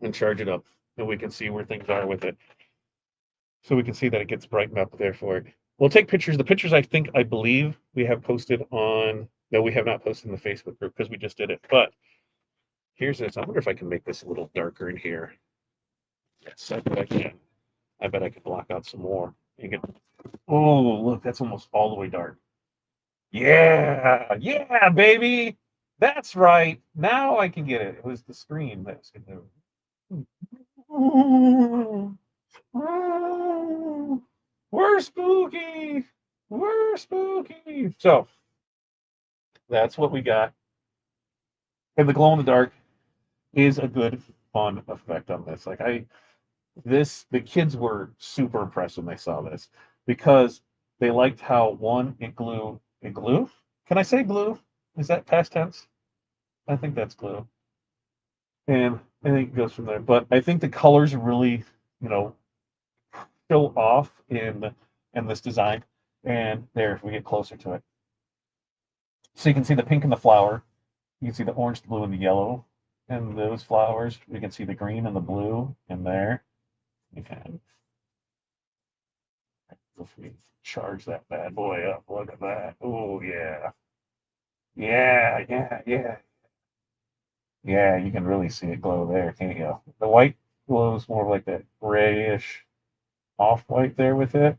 and charge it up, and we can see where things are with it. So we can see that it gets brightened up there for it. We'll take pictures. The pictures I believe we have posted on, no, we have not posted in the Facebook group because we just did it. But Here's this. I wonder if I can make this a little darker in here. Yes, I bet I can. I bet I could block out some more. You can, oh, look, that's almost all the way dark. Yeah, yeah, baby. That's right. Now I can get it. It was the screen that was getting Ooh, ooh, we're spooky. We're spooky. So that's what we got. And the glow in the dark is a good, fun effect on this. The kids were super impressed when they saw this because they liked how one, it glue. Can I say glue? Is that past tense? I think that's glue. And I think it goes from there. But I think the colors really, you know, show off in this design. And there, if we get closer to it. So you can see the pink in the flower. You can see the orange, the blue, and the yellow in those flowers. We can see the green and the blue in there. Okay. If we charge that bad boy up, look at that. Oh yeah. Yeah, yeah, yeah. Yeah, you can really see it glow there, can't you? The white glows more like that grayish off-white there with it,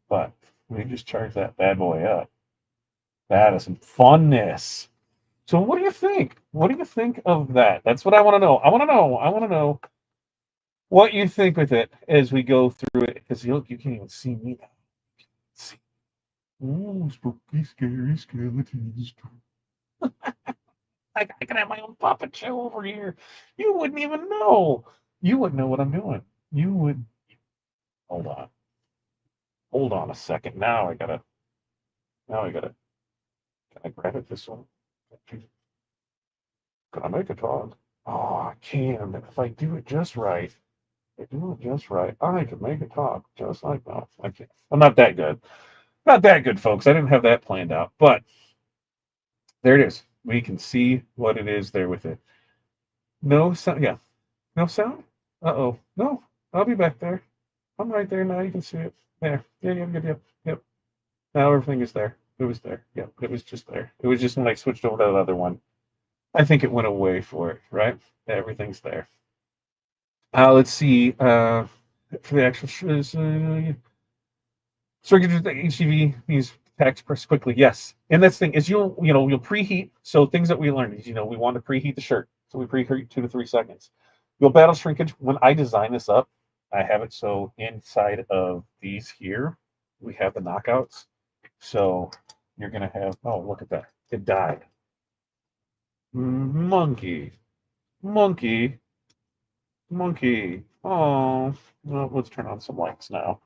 but we just charge that bad boy up. That is some funness. So what do you think? What do you think of that? That's what I want to know. I want to know. I want to know what you think with it as we go through it. Because look, you can't even see me now. See. Oh, spooky, scary skeletons. I can have my own puppet show over here. You wouldn't even know. You wouldn't know what I'm doing. You would. Hold on. Hold on a second. Now I gotta. Now I gotta. Can I grab it this one? Can I make a talk? Oh, I can. If I do it just right. If I do it just right. I can make a talk just like that. I can't. I'm not that good. Not that good, folks. I didn't have that planned out. But there it is. We can see what it is there with it. No sound. Yeah. No sound? Uh-oh. No. I'll be back there. I'm right there now. You can see it. There. Yeah, yeah, yep, yep, yep. Now everything is there. It was there. Yep, it was just there. It was just when I switched over to the other one. I think it went away for it, right? Everything's there. Let's see. For the actual circuit HTV needs text press quickly. Yes, and that's the thing is you'll preheat. So things that we learned is we want to preheat the shirt. So we preheat 2 to 3 seconds. You'll battle shrinkage. When I design this up, I have it so inside of these here we have the knockouts. So you're gonna have look at that. It died. Monkey. Monkey. Monkey. Oh, well, let's turn on some lights now.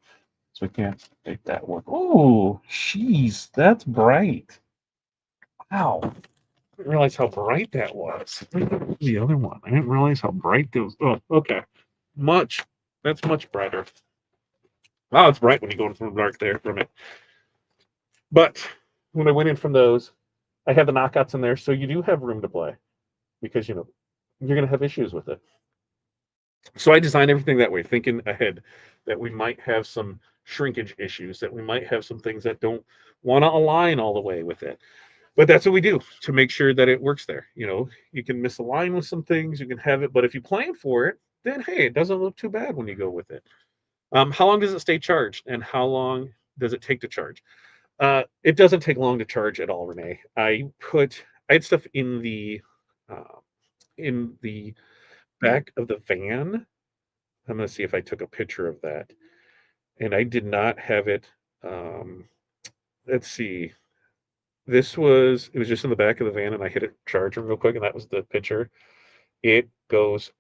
So we can't make that work. Oh, jeez, that's bright. Wow. I didn't realize how bright that was. The other one. I didn't realize how bright those. Oh, okay. Much. That's much brighter. Wow, it's bright when you go from dark there from it. But when I went in from those, I had the knockouts in there, so you do have room to play because you're gonna have issues with it. So I designed everything that way, thinking ahead that we might have some shrinkage issues, that we might have some things that don't want to align all the way with it. But that's what we do to make sure that it works there. You can misalign with some things, you can have it, but if you plan for it, then hey, it doesn't look too bad when you go with it. How long does it stay charged, and how long does it take to charge? It doesn't take long to charge at all, Renee. I had stuff uh, in the back of the van. I'm gonna see if I took a picture of that, and I did not have it. Um, let's see. It was just in the back of the van, and I hit it charger real quick, and that was the picture. It goes.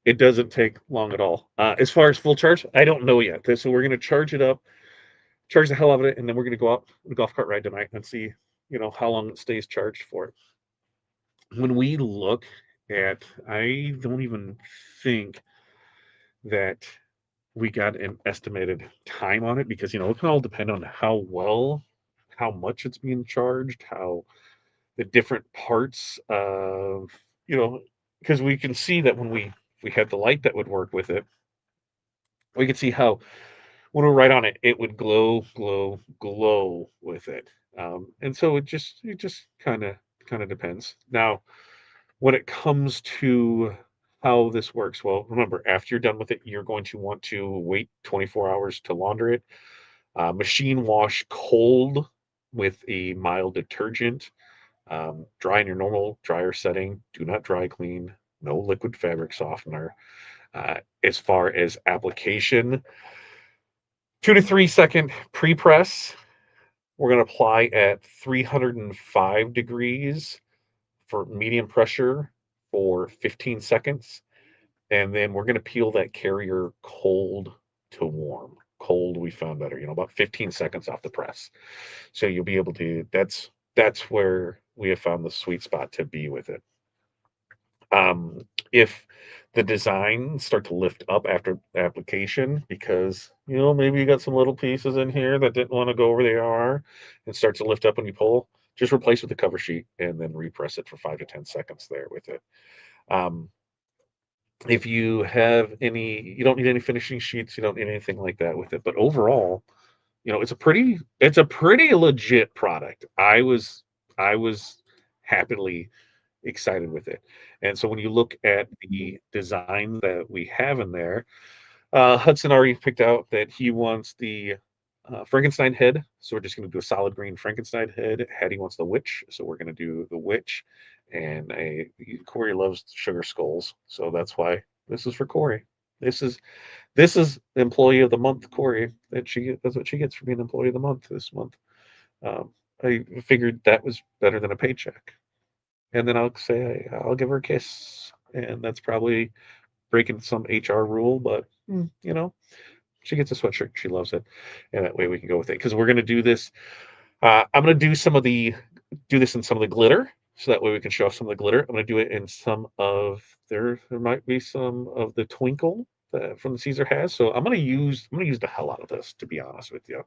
It doesn't take long at all. As far as full charge, I don't know yet. So we're gonna charge it up, charge the hell out of it, and then we're gonna go out on a golf cart ride tonight and see, how long it stays charged for. When we look I don't even think that we got an estimated time on it because it can all depend on how much it's being charged, how the different parts of you know because we can see that when we had the light that would work with it, we could see how when we're right on it, it would glow, glow, glow with it. And so it just kind of depends. Now, When it comes to how this works, well, remember, after you're done with it, you're going to want to wait 24 hours to launder it. Machine wash cold with a mild detergent. Dry in your normal dryer setting. Do not dry clean. No liquid fabric softener. As far as application, 2 to 3 second pre press. We're going to apply at 305 degrees for medium pressure for 15 seconds. And then we're going to peel that carrier cold to warm. Cold, we found better, about 15 seconds off the press. So you'll be able to, that's where we have found the sweet spot to be with it. If the designs start to lift up after application because maybe you got some little pieces in here that didn't want to go where they are and start to lift up when you pull, just replace with the cover sheet and then repress it for 5 to 10 seconds there with it. um, if you have any, you don't need any finishing sheets, you don't need anything like that with it, but overall, it's a pretty legit product. I was happily excited with it. And so when you look at the design that we have in there, Hudson already picked out that he wants the Frankenstein head. So we're just going to do a solid green Frankenstein head. Hattie wants the witch. So we're going to do the witch. And Corey loves sugar skulls. So that's why this is for Corey. This is this is employee of the month, Corey. That's what she gets for being employee of the month this month. Um, I figured that was better than a paycheck. And then I'll say I'll give her a kiss, and that's probably breaking some HR rule, but she gets a sweatshirt. She loves it, and that way we can go with it because we're gonna do this. I'm gonna do this in some of the glitter, so that way we can show off some of the glitter. I'm gonna do it in some of there might be some of the twinkle that from the Caesar has. So I'm gonna use the hell out of this, to be honest with you.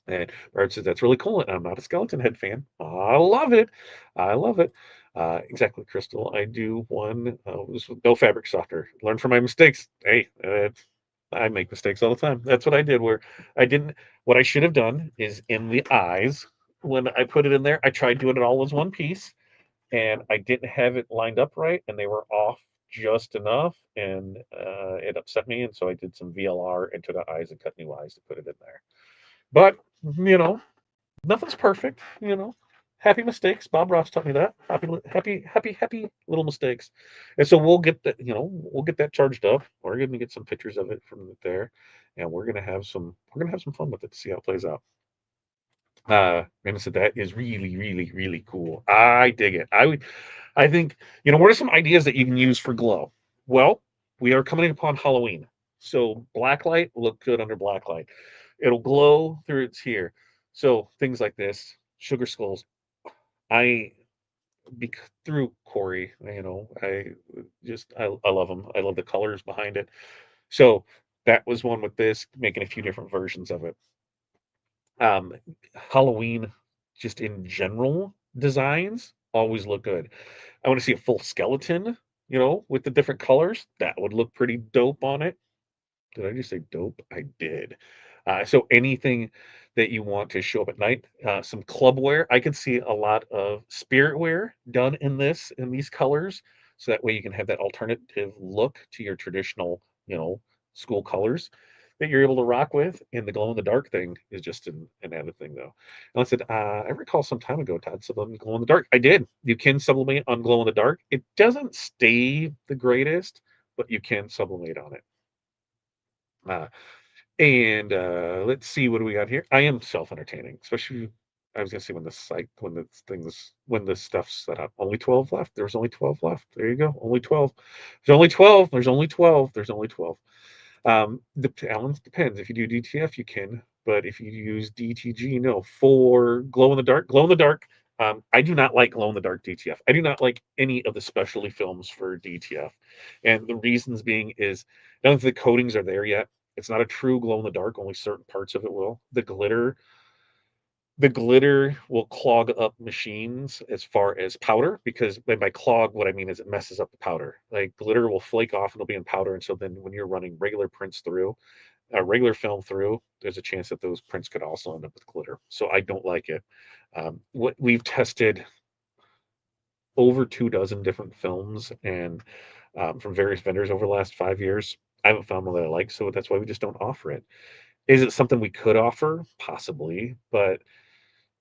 And Bart says, "That's really cool. And I'm not a Skeleton Head fan. I love it. I love it." Exactly, Crystal. I do one this with no fabric softener. Learn from my mistakes. Hey, I make mistakes all the time. That's what I did. Where I didn't. What I should have done is in the eyes when I put it in there. I tried doing it all as one piece, and I didn't have it lined up right, and they were off just enough, and it upset me. And so I did some VLR into the eyes and cut new eyes to put it in there. But you know, nothing's perfect. Happy mistakes. Bob Ross taught me that. Happy little mistakes. And so we'll get that. We'll get that charged up. We're going to get some pictures of it from there, and we're gonna have some fun with it to see how it plays out. And I said that is really, really, really cool. I dig it. I think what are some ideas that you can use for glow? Well, we are coming upon Halloween, so blacklight will look good under blacklight. It'll glow through its here. So things like this, sugar skulls. I through Corey, I love them. I love the colors behind it. So that was one with this, making a few different versions of it. Um, Halloween, just in general, designs always look good. I want to see a full skeleton, with the different colors. That would look pretty dope on it. Did I just say dope? I did. So anything that you want to show up at night, some club wear. I could see a lot of spirit wear done in these colors, so that way you can have that alternative look to your traditional, school colors that you're able to rock with. And the glow in the dark thing is just an added thing, though. And I said, I recall some time ago, Todd sublimated glow in the dark. I did. You can sublimate on glow in the dark. It doesn't stay the greatest, but you can sublimate on it. Uh, and let's see what do we got here. I am self-entertaining, especially I was gonna say when the stuff's set up. Only 12 left. There's only 12 left. There you go. Only 12. There's only 12. There's only 12. There's only 12. The balance depends. If you do DTF, you can, but if you use DTG, no. For glow in the dark. I do not like glow in the dark DTF. I do not like any of the specialty films for DTF, and the reasons being is none of the coatings are there yet. It's not a true glow in the dark. Only certain parts of it will. The glitter will clog up machines as far as powder, because by clog, what I mean is it messes up the powder. Like glitter will flake off and it'll be in powder. And so then when you're running regular prints through, a regular film through, there's a chance that those prints could also end up with glitter. So I don't like it. What we've tested over 2 dozen different films and from various vendors over the last 5 years. I haven't found one that I like, so that's why we just don't offer it. Is it something we could offer? Possibly, but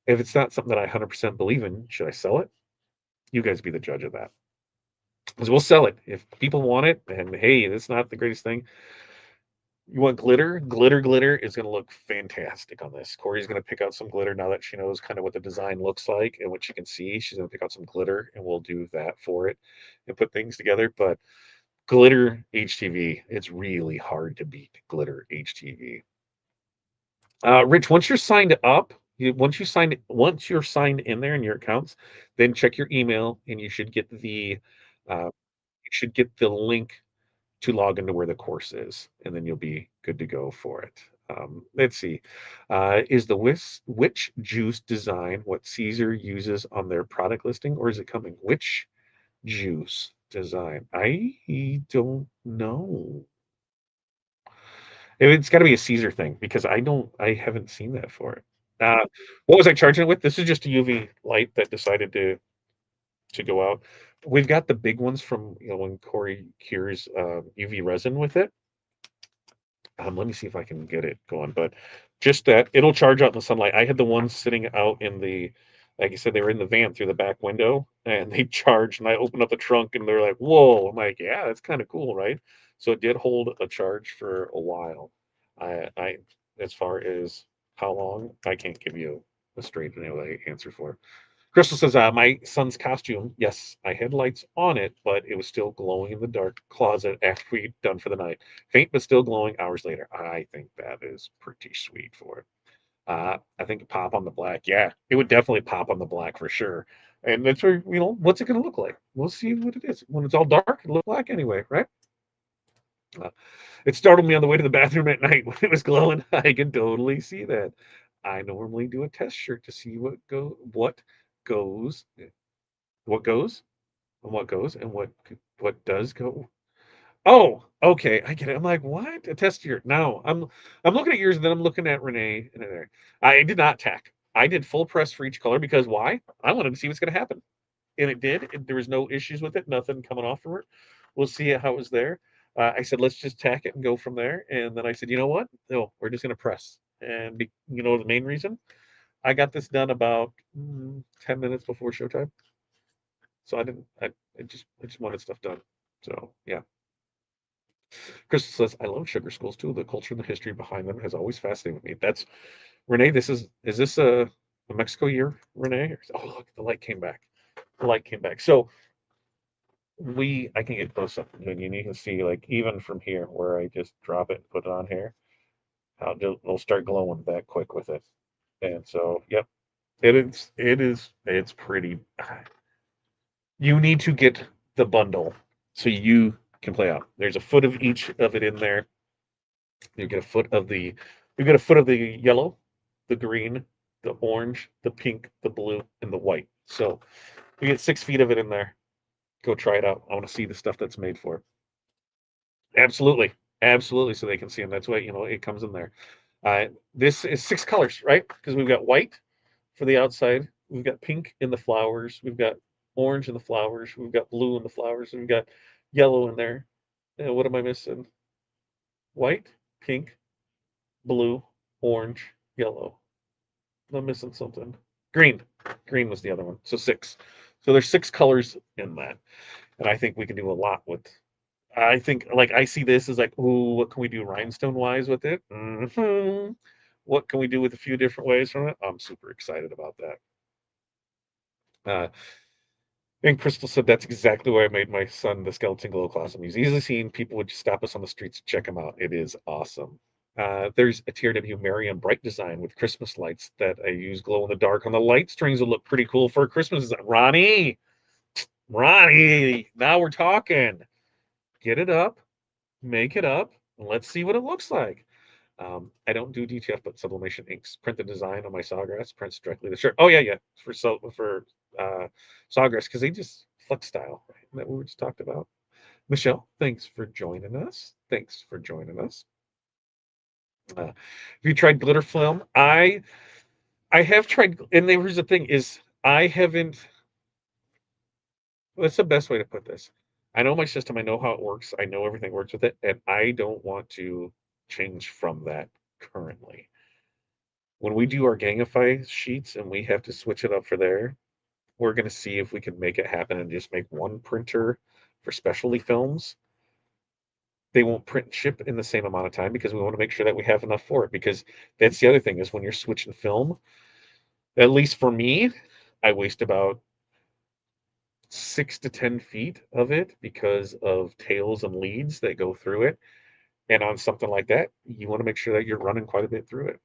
if it's not something that I 100% believe in, should I sell it? You guys be the judge of that. 'Cause we'll sell it. If people want it, and hey, that's not the greatest thing. You want glitter? Glitter is gonna look fantastic on this. Corey's gonna pick out some glitter now that she knows kind of what the design looks like and what she can see. She's gonna pick out some glitter, and we'll do that for it and put things together. But glitter HTV, it's really hard to beat glitter HTV. Rich, once you're signed up, once you're signed in there in your accounts, then check your email, and uh, you should get the link to log into where the course is, and then you'll be good to go for it. Let's see. Is the witch juice design what Caesar uses on their product listing, or is it coming? Which juice design? I don't know. It's got to be a Caesar thing because I haven't seen that for it. What was I charging it with? This is just a UV light that decided to go out. We've got the big ones from when Corey cures UV resin with it. Let me see if I can get it going, but just that it'll charge out in the sunlight. I had the ones sitting out in the, like I said, they were in the van through the back window, and they charged. And I opened up the trunk, and they're like, "Whoa!" I'm like, "Yeah, that's kind of cool, right?" So it did hold a charge for a while. I as far as how long, I can't give you a straight and answer for. Crystal says, my son's costume, yes, I had lights on it, but it was still glowing in the dark closet after we'd done for the night. Faint, but still glowing hours later. I think that is pretty sweet for it. I think pop on the black. Yeah, it would definitely pop on the black for sure. And that's where, what's it going to look like? We'll see what it is. When it's all dark, it'll look black anyway, right? Uh, it startled me on the way to the bathroom at night when it was glowing. I can totally see that. I normally do a test shirt to see goes what goes what goes and what does go. Oh, okay, I get it. I'm like, what? A test year? No, I'm looking at yours, and then I'm looking at Renee and there. I did not tack. I did full press for each color because why? I wanted to see what's going to happen, and it did. There was no issues with it. Nothing coming off from it. We'll see how it was there. I said, let's just tack it and go from there. And then I said, you know what? No, we're just going to press. And the main reason I got this done about 10 minutes before showtime. So I didn't. I just wanted stuff done. So yeah. Crystal says, I love sugar skulls too. The culture and the history behind them has always fascinated me. That's Renee. Is this a Mexico year, Renee? Oh, look, the light came back. The light came back. So I can get close up and you can see like even from here where I just drop it and put it on here, how it'll start glowing that quick with it. And so, yep, it's pretty. You need to get the bundle so you can play out. There's a foot of each of it in there. You get a foot of the you get a foot of the yellow, the green, the orange, the pink, the blue, and the white. So you get 6 feet of it in there. Go try it out. I want to see the stuff that's made for it. Absolutely. Absolutely. So they can see them. That's why, it comes in there. This is 6 colors, right? Because we've got white for the outside. We've got pink in the flowers. We've got orange in the flowers. We've got blue in the flowers. And we've got yellow in there. What am I missing? White, pink, blue, orange, yellow. I'm missing something. Green. Green was the other one. So 6. So there's 6 colors in that. And I think we can do a lot with. I think like I see this as like, ooh, what can we do rhinestone wise with it? What can we do with a few different ways from it? I'm super excited about that. Uh, and Crystal said that's exactly why I made my son the skeleton glow class. He's easily seen. People would just stop us on the streets to check him out. It is awesome. There's a TRW Marion Bright design with Christmas lights that I use glow in the dark on the light strings will look pretty cool for a Christmas design. Ronnie, now we're talking. Get it up, make it up, and let's see what it looks like. I don't do DTF, but sublimation inks. Print the design on my Sawgrass, prints directly the shirt. Oh yeah, for Sawgrass because they just flex style, right? That we just talked about. Michelle, thanks for joining us. Thanks for joining us. Have you tried glitter film? I have tried, and here's the thing: is I haven't. What's the best way to put this? I know my system, I know how it works, I know everything works with it, and I don't want to change from that currently. When we do our Gangify sheets and we have to switch it up for there, we're gonna see if we can make it happen and just make one printer for specialty films. They won't print and ship in the same amount of time because we wanna make sure that we have enough for it, because that's the other thing is when you're switching film, at least for me, I waste about 6 to 10 feet of it because of tails and leads that go through it, and on something like that, you wanna make sure that you're running quite a bit through it.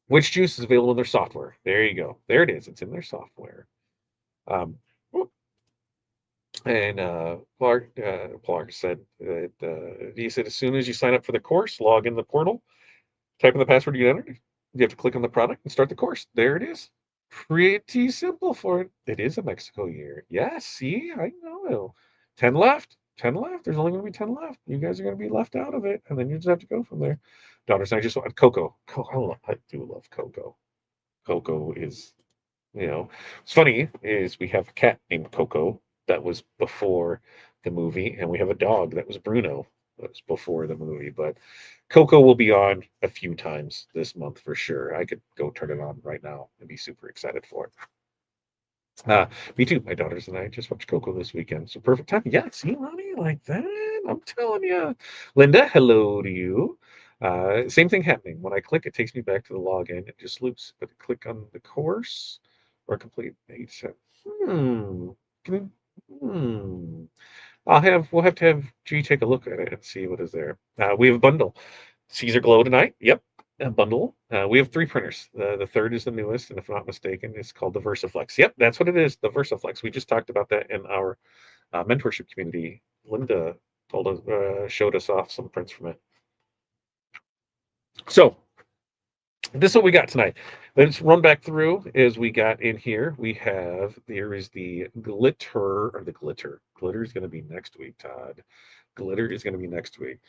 Which juice is available in their software? There you go. There it is, it's in their software. Um, and Clark said that he said as soon as you sign up for the course, log in the portal, type in the password you entered. You have to click on the product and start the course. There it is. Pretty simple for it. It is a Mexico year. Yeah, see, I know. 10 left. 10 left. There's only going to be 10 left. You guys are going to be left out of it, and then you just have to go from there. Daughters, I just want Coco. I do love Coco. Coco is it's funny is we have a cat named Coco that was before the movie, and we have a dog that was Bruno that was before the movie. But Coco will be on a few times this month for sure. I could go turn it on right now and be super excited for it. Me too. My daughters and I just watched Coco this weekend. So perfect time. Yeah, see, Ronnie, like that. I'm telling you. Linda, hello to you. Same thing happening. When I click, it takes me back to the login. It just loops. But click on the course or complete page set. Hmm. Can, hmm. We'll have to have G take a look at it and see what is there. We have a bundle. Siser Glow tonight. Yep, a bundle. We have 3 printers. The third is the newest, and if I'm not mistaken, it's called the VersaFlex. Yep, that's what it is, the VersaFlex. We just talked about that in our mentorship community. Linda showed us off some prints from it. So this is what we got tonight. Let's run back through as we got in here. There is the glitter, or the glitter. Glitter is going to be next week, Todd. Glitter is going to be next week.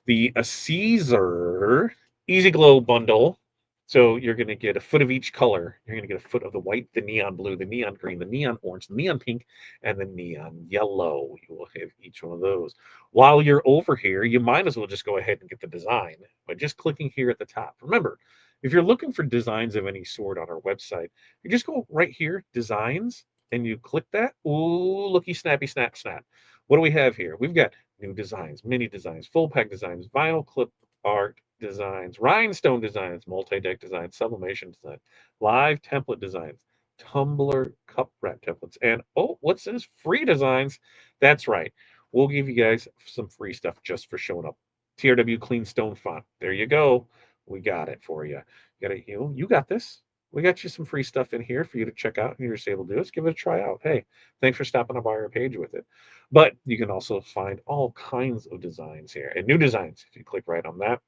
The Caesar Easy Glow bundle. So you're going to get a foot of each color. You're going to get a foot of the white, the neon blue, the neon green, the neon orange, the neon pink, and the neon yellow. You will have each one of those. While you're over here, you might as well just go ahead and get the design by just clicking here at the top. Remember, if you're looking for designs of any sort on our website, you just go right here, designs, and you click that. Ooh, looky, snappy, snap, snap. What do we have here? We've got new designs, mini designs, full pack designs, vinyl clip art designs, rhinestone designs, multi-deck designs, sublimation design, live template designs, tumbler cup wrap templates, and oh, what's this? Free designs. That's right. We'll give you guys some free stuff just for showing up. TRW clean stone font. There you go. We got it for you. You got this. We got you some free stuff in here for you to check out and you're just able to do it. Give it a try out. Hey, thanks for stopping by our page with it. But you can also find all kinds of designs here and new designs. If you click right on that,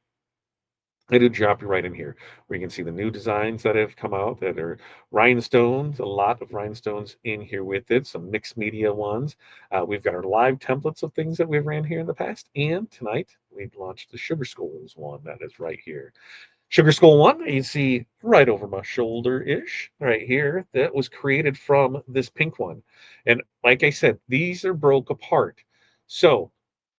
it'll drop you right in here where you can see the new designs that have come out that are rhinestones, a lot of rhinestones in here with it, some mixed media ones. We've got our live templates of things that we've ran here in the past. And tonight we've launched the Sugar Skulls one that is right here. Sugar Skull 1, you see right over my shoulder-ish, right here, that was created from this pink one. And like I said, these are broke apart. So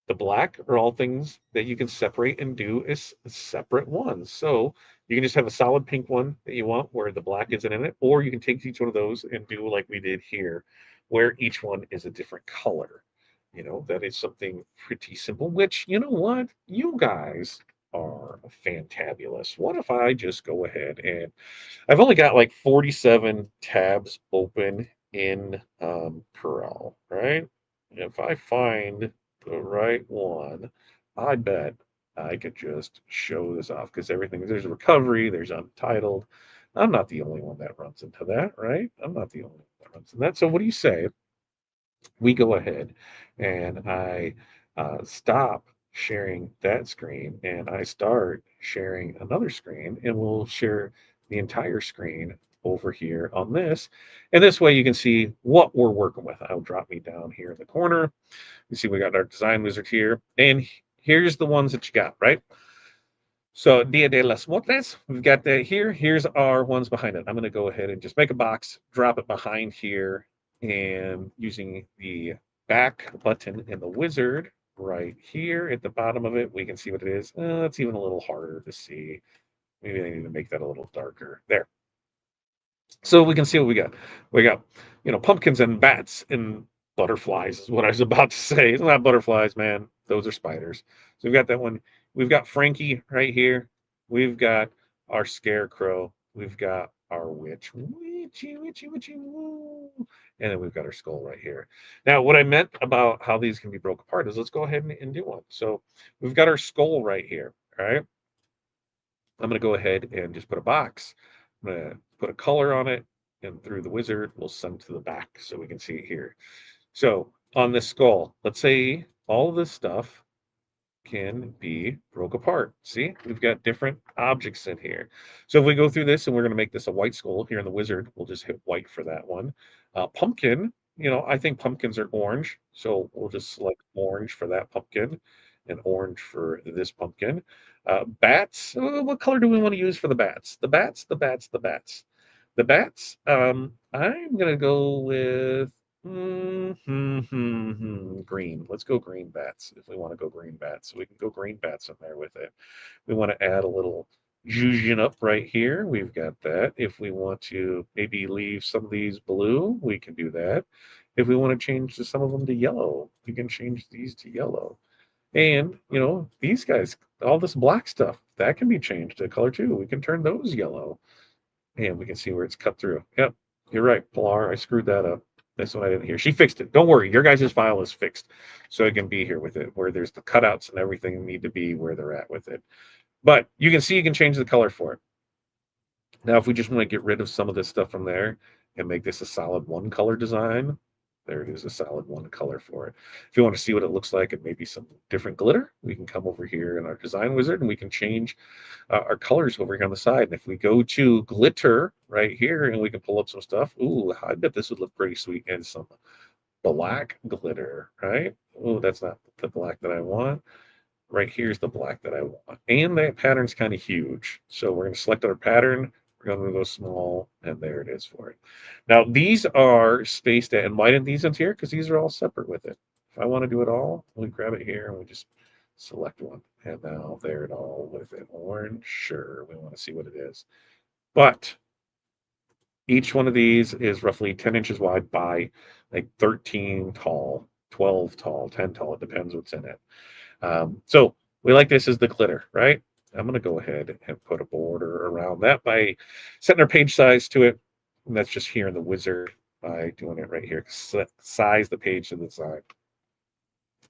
the black are all things that you can separate and do as separate ones. So you can just have a solid pink one that you want where the black isn't in it, or you can take each one of those and do like we did here, where each one is a different color. That is something pretty simple, which, you know what? You guys are fantabulous. What if I just go ahead and I've only got like 47 tabs open in Corel, right? If I find the right one, I bet I could just show this off because there's recovery, there's untitled. I'm not the only one that runs into that, right? I'm not the only one that runs into that. So what do you say we go ahead and I stop sharing that screen and I start sharing another screen and we'll share the entire screen over here on this. And this way you can see what we're working with. I'll drop me down here in the corner. You see we got our design wizard here. And here's the ones that you got, right? So Dia de las Muertes, we've got that here. Here's our ones behind it. I'm going to go ahead and just make a box, drop it behind here, and using the back button in the wizard right here at the bottom of it, we can see what it is. That's even a little harder to see. Maybe I need to make that a little darker. There. So we can see what we got. We got, pumpkins and bats and butterflies is what I was about to say. It's not butterflies, man. Those are spiders. So we've got that one. We've got Frankie right here. We've got our scarecrow. We've got our witch. Witchy, witchy, witchy, woo. And then we've got our skull right here. Now, what I meant about how these can be broke apart is let's go ahead and do one. So we've got our skull right here. All right. I'm going to go ahead and just put a box. I'm going to put a color on it, and through the wizard, we'll send to the back so we can see it here. So on this skull, let's say all this stuff can be broke apart. See, we've got different objects in here. So if we go through this and we're going to make this a white skull here in the wizard, we'll just hit white for that one. Pumpkin, I think pumpkins are orange. So we'll just select orange for that pumpkin and orange for this pumpkin. Bats, what color do we want to use for the bats? The bats, the bats, the bats. The bats, I'm going to go with green. Let's go green bats if we want to go green bats. So we can go green bats in there with it. We want to add a little zhuzhin up right here. We've got that. If we want to maybe leave some of these blue, we can do that. If we want to change some of them to yellow, we can change these to yellow. And, these guys, all this black stuff, that can be changed to color too. We can turn those yellow. And we can see where it's cut through. Yep, you're right, Pilar. I screwed that up. That's what I didn't hear. She fixed it. Don't worry. Your guys' file is fixed. So I can be here with it, where there's the cutouts and everything need to be where they're at with it. But you can see you can change the color for it. Now, if we just want to get rid of some of this stuff from there and make this a solid one color design, there it is, a solid one color for it. If you want to see what it looks like and maybe some different glitter, we can come over here in our design wizard and we can change our colors over here on the side. And if we go to glitter right here and we can pull up some stuff, ooh, I bet this would look pretty sweet. And some black glitter, right? Oh, that's not the black that I want. Right here's the black that I want. And that pattern's kind of huge. So we're going to select our pattern. We're going to go small, and there it is for it. Now, these are spaced at, and why didn't these ones here? Because these are all separate with it. If I want to do it all, we grab it here and we just select one. And now there it all with it. Orange, sure, we want to see what it is. But each one of these is roughly 10 inches wide by like 13 tall, 12 tall, 10 tall. It depends what's in it. So we like this as the glitter, right? I'm going to go ahead and put a border around that by setting our page size to it. And that's just here in the wizard by doing it right here. Size the page to the side.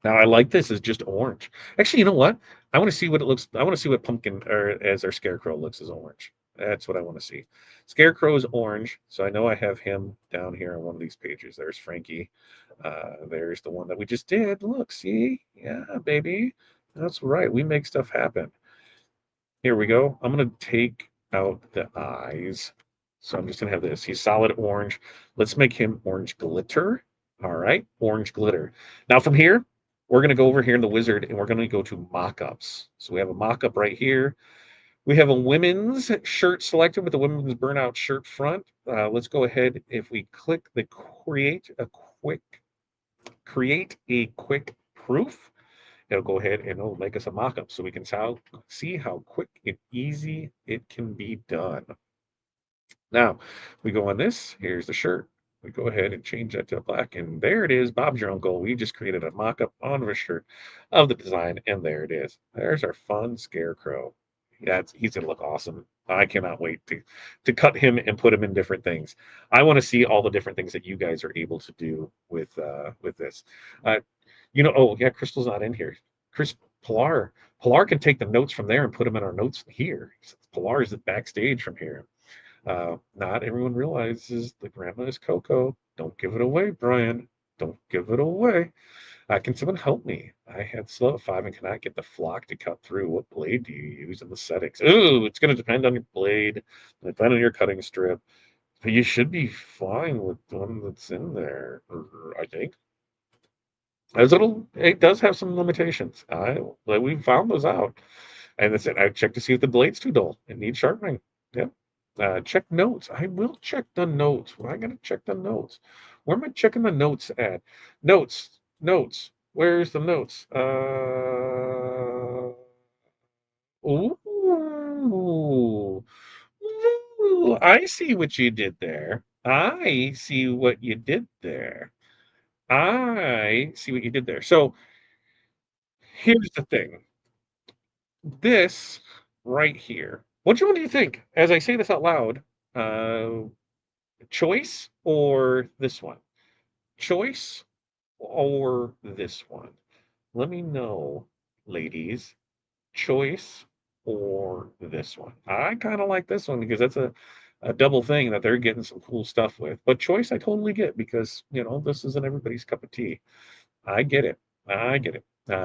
Now I like this as just orange. Actually, you know what? I want to see what it looks. I want to see what pumpkin or as our scarecrow looks as orange. That's what I want to see. Scarecrow is orange, so I know I have him down here on one of these pages. There's Frankie. There's the one that we just did. Look, see? Yeah, baby. That's right. We make stuff happen. Here we go. I'm going to take out the eyes. So I'm just going to have this. He's solid orange. Let's make him orange glitter. All right, orange glitter. Now from here, we're going to go over here in the wizard and we're going to go to mock-ups. So we have a mock-up right here. We have a women's shirt selected with the women's burnout shirt front. Let's go ahead. If we click the create a quick proof, it'll go ahead and it'll make us a mock-up so we can see how quick and easy it can be done. Now, we go on this. Here's the shirt. We go ahead and change that to black, and there it is. Bob's your uncle. We just created a mock-up on a shirt of the design, and there it is. There's our fun scarecrow. Yeah, he's gonna look awesome. I cannot wait to cut him and put him in different things. I want to see all the different things that you guys are able to do with this. Uh, oh yeah, Crystal's not in here. Chris Pilar can take the notes from there and put them in our notes here. Pilar is backstage from here. Not everyone realizes the grandma is Coco. Don't give it away, Brian. Don't give it away. Can someone help me? I had slow at 5 and cannot get the flock to cut through. What blade do you use in the settings? Ooh, it's going to depend on your blade, depend on your cutting strip. But you should be fine with the one that's in there, I think. As it does have some limitations. We found those out. And that's it. I checked to see if the blade's too dull. It needs sharpening. Yep. Check notes. I will check the notes. Well, I gotta check the notes. Where am I checking the notes at? Notes, notes. Where's the notes? Ooh, ooh, I see what you did there. I see what you did there. I see what you did there. So here's the thing. This right here. Which one do you think? As I say this out loud, uh, choice or this one? Choice or this one? Let me know, ladies. Choice or this one? I kind of like this one because that's a double thing that they're getting some cool stuff with. But choice, I totally get because, this isn't everybody's cup of tea. I get it. I get it.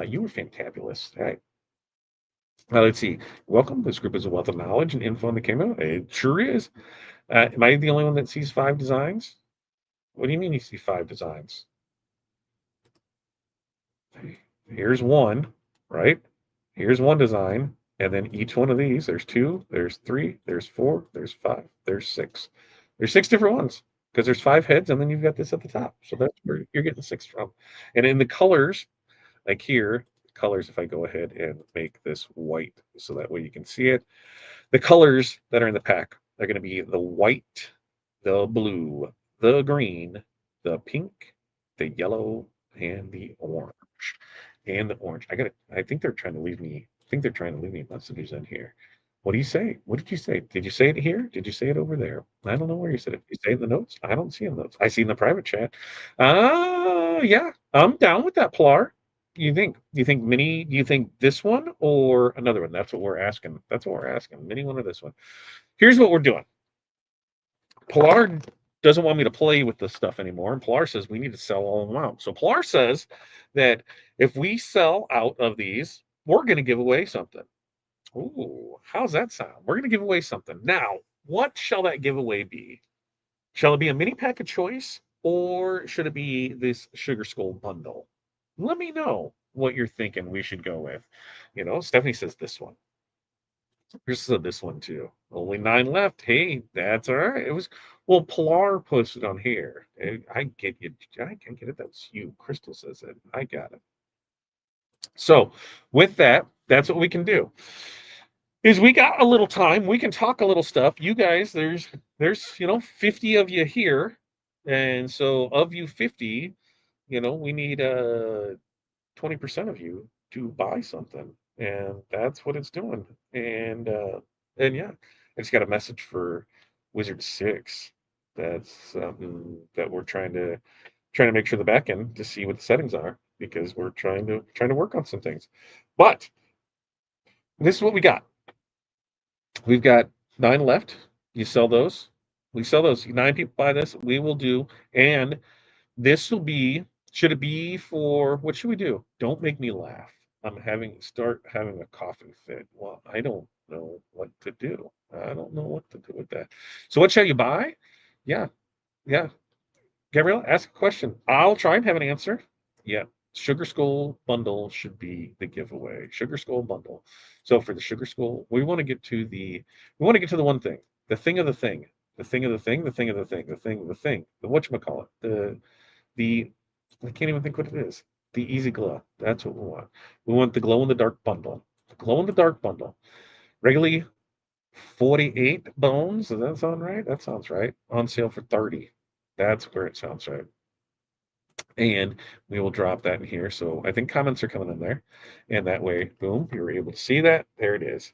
You were fantabulous. Hey, let's see. Welcome. This group is a wealth of knowledge and info in the kingdom. It sure is. Am I the only one that sees 5 designs? What do you mean you see 5 designs? Here's one, right? Here's one design, and then each one of these, there's two, there's three, there's four, there's five, there's six. There's 6 different ones because there's 5 heads, and then you've got this at the top. So that's where you're getting 6 from. And in the colors, like here, colors, if I go ahead and make this white so that way you can see it, the colors that are in the pack are going to be the white, the blue, the green, the pink, the yellow, and the orange. And the orange. I think they're trying to leave me. I think they're trying to leave me messages in here. What do you say? What did you say? Did you say it here? Did you say it over there? I don't know where you said it. Did you say it in the notes? I don't see in the notes. I see in the private chat. Yeah, I'm down with that, Plar. You think mini? Do you think this one or another one? That's what we're asking. That's what we're asking. Mini one or this one? Here's what we're doing. Pilar doesn't want me to play with this stuff anymore, and Pilar says we need to sell all of them out. So Pilar says that if we sell out of these, we're going to give away something. Ooh, how's that sound? We're going to give away something. Now, what shall that giveaway be? Shall it be a mini pack of choice, or should it be this Sugar Skull bundle? Let me know what you're thinking we should go with. Stephanie says this one. Chris said this one too. Only 9 left. Hey, that's all right. It was well, Pilar posted on here. I get you. I can get it. That's you. Crystal says it. I got it. So with that, that's what we can do. Is we got a little time. We can talk a little stuff. You guys, there's 50 of you here. And so of you 50, we need 20% of you to buy something, and that's what it's doing. And yeah, I just got a message for Wizard 6. That's something that we're trying to make sure the back end to see what the settings are because we're trying to work on some things. But this is what we got. We've got 9 left. You sell those. We sell those. 9 people buy this. We will do, and this will be, should it be for, what should we do? Don't make me laugh. Start having a coughing fit. Well, I don't know what to do. I don't know what to do with that. So what shall you buy? Yeah, yeah. Gabrielle, ask a question. I'll try and have an answer. Yeah. Sugar Skull bundle should be the giveaway. Sugar Skull bundle. So for the Sugar Skull, we want to get to the one thing. The thing of the thing. The thing of the thing, the thing of the thing, the thing of the thing. The whatchamacallit. The I can't even think what it is. The Easy Glow. That's what we want. We want the glow in the dark bundle. The glow in the dark bundle. Regularly 48 bones. Does that sound right? That sounds right. On sale for 30. That's where it sounds right. And we will drop that in here. So I think comments are coming in there. And that way, boom, you're able to see that. There it is.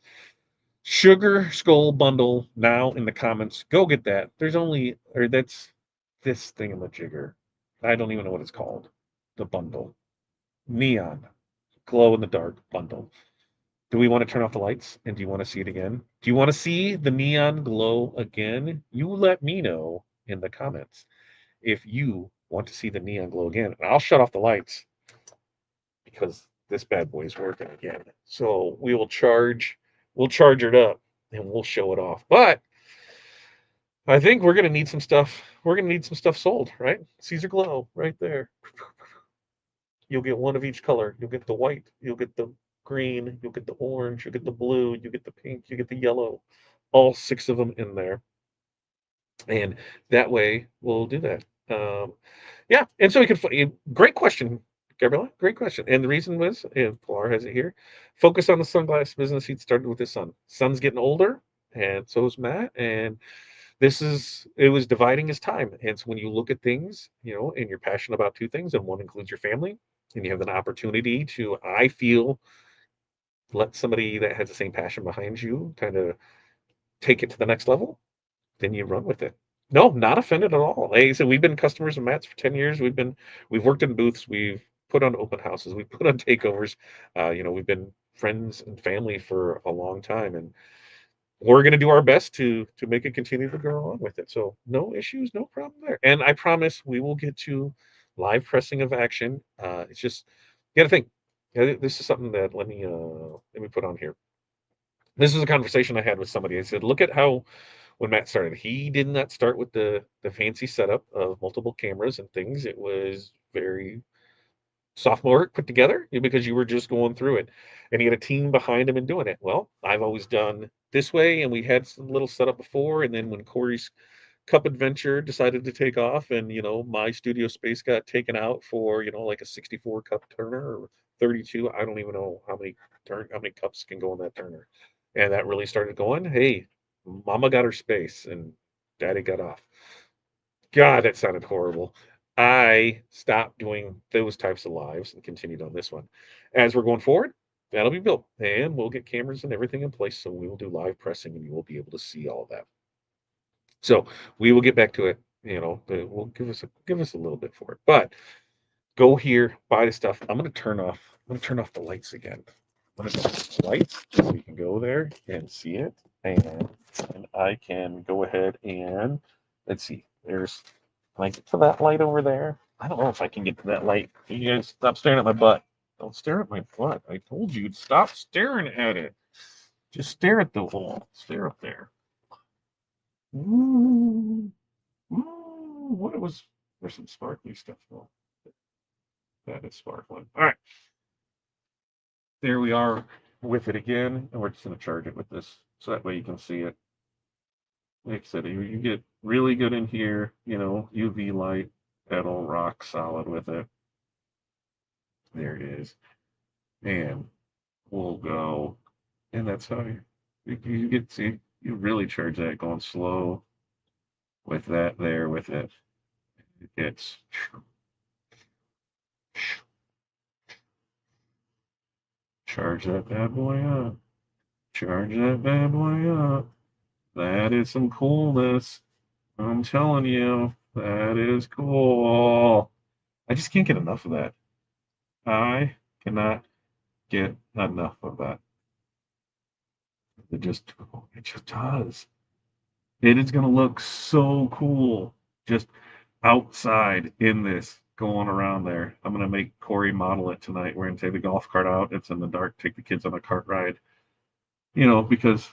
Sugar Skull bundle now in the comments. Go get that. That's this thingamajigger. I don't even know what it's called. The bundle. Neon. Glow in the dark bundle. Do we want to turn off the lights? And do you want to see it again? Do you want to see the neon glow again? You let me know in the comments if you want to see the neon glow again. And I'll shut off the lights because this bad boy is working again. So we'll charge it up and we'll show it off. But I think we're gonna need some stuff. We're gonna need some stuff sold, right? Caesar Glow right there. You'll get one of each color. You'll get the white, you'll get the green, you'll get the orange, you'll get the blue, you get the pink, you get the yellow. all 6 of them in there, and that way we'll do that. Yeah, and so we can great question, Gabriella, great question, and the reason was, and Pilar has it here, focus on the sunglass business he'd started with his son. Son's getting older, and so is Matt, and it was dividing his time, and so when you look at things, and you're passionate about 2 things, and one includes your family, and you have an opportunity to, I feel, let somebody that has the same passion behind you kinda take it to the next level, then you run with it. No, not offended at all. Like I said, we've been customers of Matt's for 10 years. We've worked in booths, we've put on open houses, we've put on takeovers. We've been friends and family for a long time, and we're gonna do our best to make it continue to go along with it. So no issues, no problem there. And I promise we will get to live pressing of action. It's just you gotta think. This is something that let me put on here. This was a conversation I had with somebody. I said, look at how when Matt started, he did not start with the fancy setup of multiple cameras and things. It was very sophomore put together because you were just going through it, and he had a team behind him and doing it. Well, I've always done this way, and we had some little setup before, and then when Corey's Cup Adventure decided to take off, and my studio space got taken out for like a 64 cup turner or 32. I don't even know how many cups can go in that turner, and that really started going. Hey, Mama got her space, and Daddy got off. God, that sounded horrible. I stopped doing those types of lives and continued on this one. As we're going forward, that'll be built, and we'll get cameras and everything in place, so we will do live pressing, and you will be able to see all that. So we will get back to it. We'll give us a little bit for it, but go here, buy the stuff. I'm gonna turn off the lights again. I'm gonna turn off the lights so you can go there and see it, and I can go ahead and let's see. Can I get to that light over there? I don't know if I can get to that light. You guys stop staring at my butt. Don't stare at my butt. I told you to stop staring at it. Just stare at the wall. Stare up there. Ooh, ooh, what it was. There's some sparkly stuff. Oh, that is sparkling. All right. There we are with it again, and we're just going to charge it with this, so that way you can see it. Like I said, you get really good in here, UV light, that'll rock solid with it. There it is. And we'll go, and that's how you get to, you really charge that going slow with that there with it. It's charge that bad boy up. Charge that bad boy up. That is some coolness. I'm telling you, that is cool. I just can't get enough of that. I cannot get enough of that. It just does. It is going to look so cool just outside in this going around there. I'm going to make Corey model it tonight. We're going to take the golf cart out. It's in the dark. Take the kids on a cart ride. Because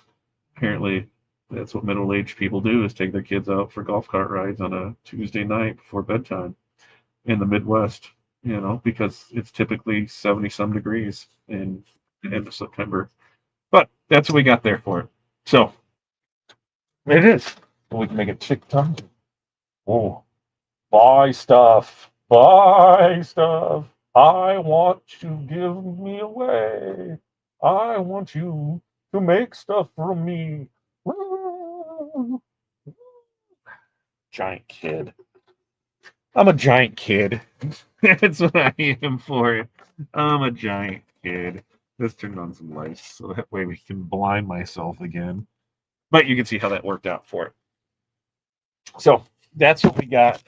apparently that's what middle-aged people do is take their kids out for golf cart rides on a Tuesday night before bedtime in the Midwest, because it's typically 70 some degrees in the end of September. But that's what we got there for it. So it is. We can make it TikTok. Oh, buy stuff. Buy stuff. I want to give me away. I want you to make stuff from me. Woo! Giant kid. I'm a giant kid. That's what I am for it. I'm a giant kid. Let's turn on some lights so that way we can blind myself again. But you can see how that worked out for it. So that's what we got.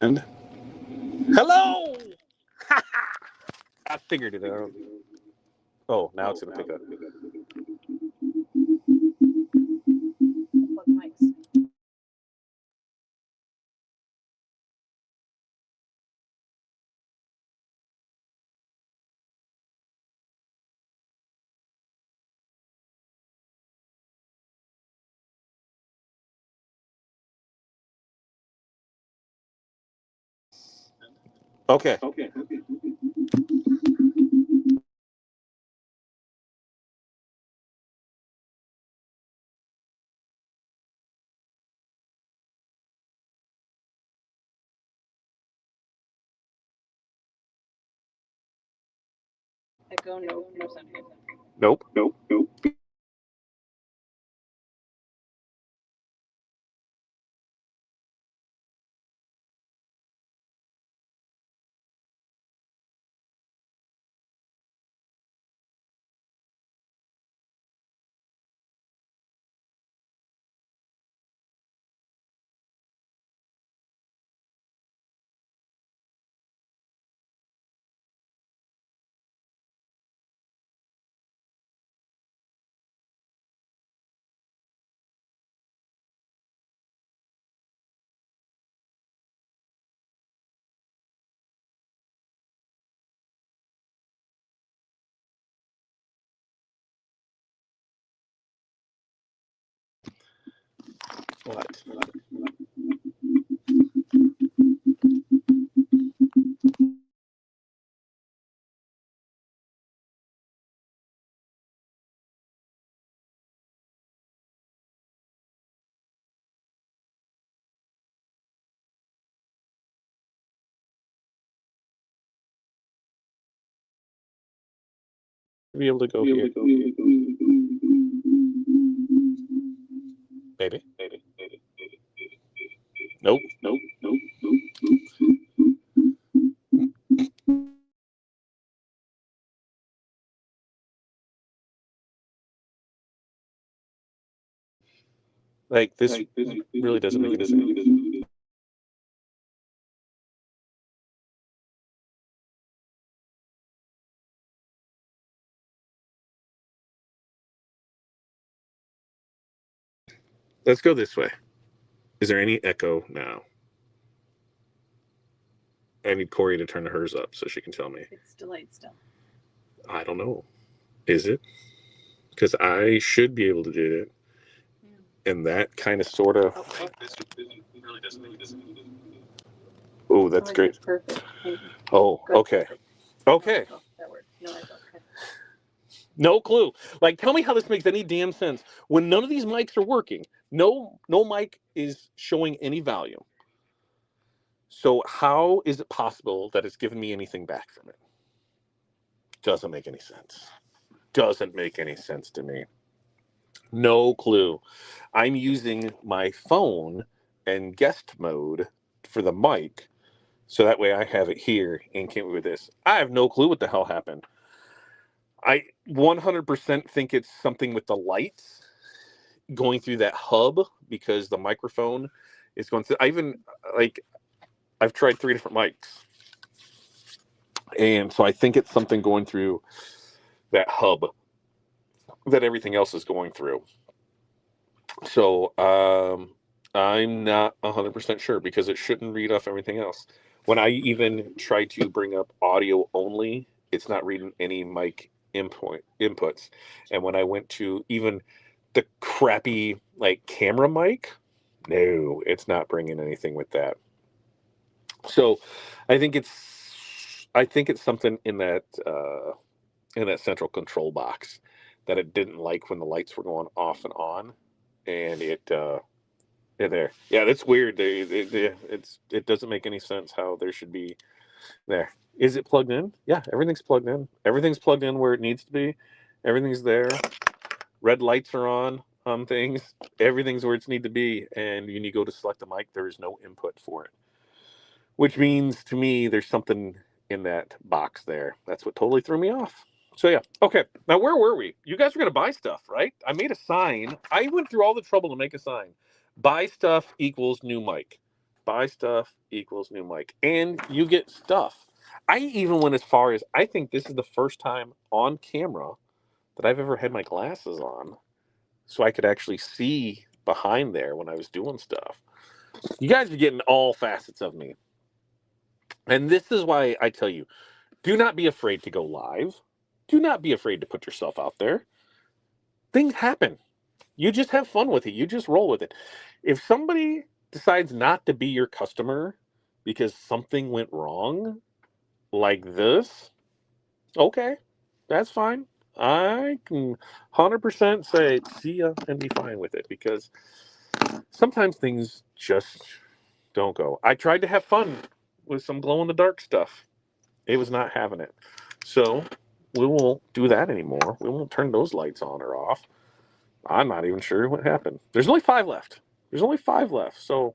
And hello! I figured it out. Oh, now it's going to pick up. Okay. Echo, no sound here. Nope. What? Be able to go here. Maybe. Nope. Like, this really doesn't make any sense. Let's go this way. Is there any echo now? I need Corey to turn hers up so she can tell me. It's delayed still. I don't know. Is it? Because I should be able to do it. Yeah. And that kind of sort of. This really doesn't make sense. Oh, that's great. That's perfect. Oh, okay. Okay. Oh, that worked. No, I don't. No clue. Like, tell me how this makes any damn sense when none of these mics are working. No mic is showing any volume. So how is it possible that it's giving me anything back from it? Doesn't make any sense. Doesn't make any sense to me. No clue. I'm using my phone and guest mode for the mic, so that way I have it here and came with this. I have no clue what the hell happened. I 100% think it's something with the lights going through that hub because the microphone is going through. I've tried 3 different mics, and so I think it's something going through that hub that everything else is going through. So I'm not 100% sure because it shouldn't read off everything else. When I even try to bring up audio only, it's not reading any mic inputs. And when I went to even the crappy like camera mic, no, it's not bringing anything with that. So I think it's something in that central control box that it didn't like when the lights were going off and on, and it there. Yeah, that's weird. It doesn't make any sense how there should be there. Is it plugged in? Yeah, everything's plugged in. Everything's plugged in where it needs to be. Everything's there. Red lights are on things. Everything's where it's need to be. And when you go to select the mic, there is no input for it. Which means to me there's something in that box there. That's what totally threw me off. So yeah, okay. Now where were we? You guys were gonna buy stuff, right? I made a sign. I went through all the trouble to make a sign. Buy stuff equals new mic. buy stuff equals new mic. And you get stuff. I even went as far as I think this is the first time on camera that I've ever had my glasses on so I could actually see behind there when I was doing stuff. You guys are getting all facets of me. And this is why I tell you, do not be afraid to go live. Do not be afraid to put yourself out there. Things happen. You just have fun with it. You just roll with it. If somebody decides not to be your customer because something went wrong, like this, okay, that's fine. I can 100% say see ya and be fine with it because sometimes things just don't go. I tried to have fun with some glow in the dark stuff. It was not having it. So we won't do that anymore. We won't turn those lights on or off. I'm not even sure what happened. There's only 5 left. There's only 5 left. So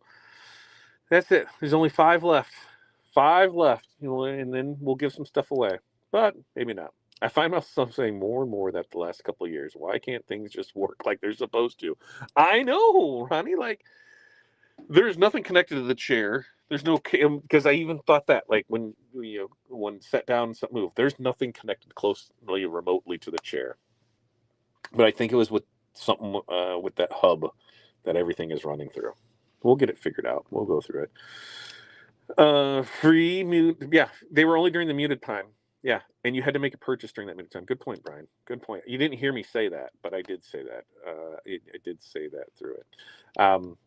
that's it. There's only 5 left. 5 left. And then we'll give some stuff away. But maybe not. I find myself saying more and more that the last couple of years. Why can't things just work like they're supposed to? I know, Ronnie. Like, there's nothing connected to the chair. There's no because I even thought that like when sat down and something moved. There's nothing connected closely remotely to the chair. But I think it was with something with that hub that everything is running through. We'll get it figured out. We'll go through it. Free mute. Yeah, they were only during the muted time. Yeah, and you had to make a purchase during that muted time. Good point, Brian. Good point. You didn't hear me say that, but I did say that. I did say that through it.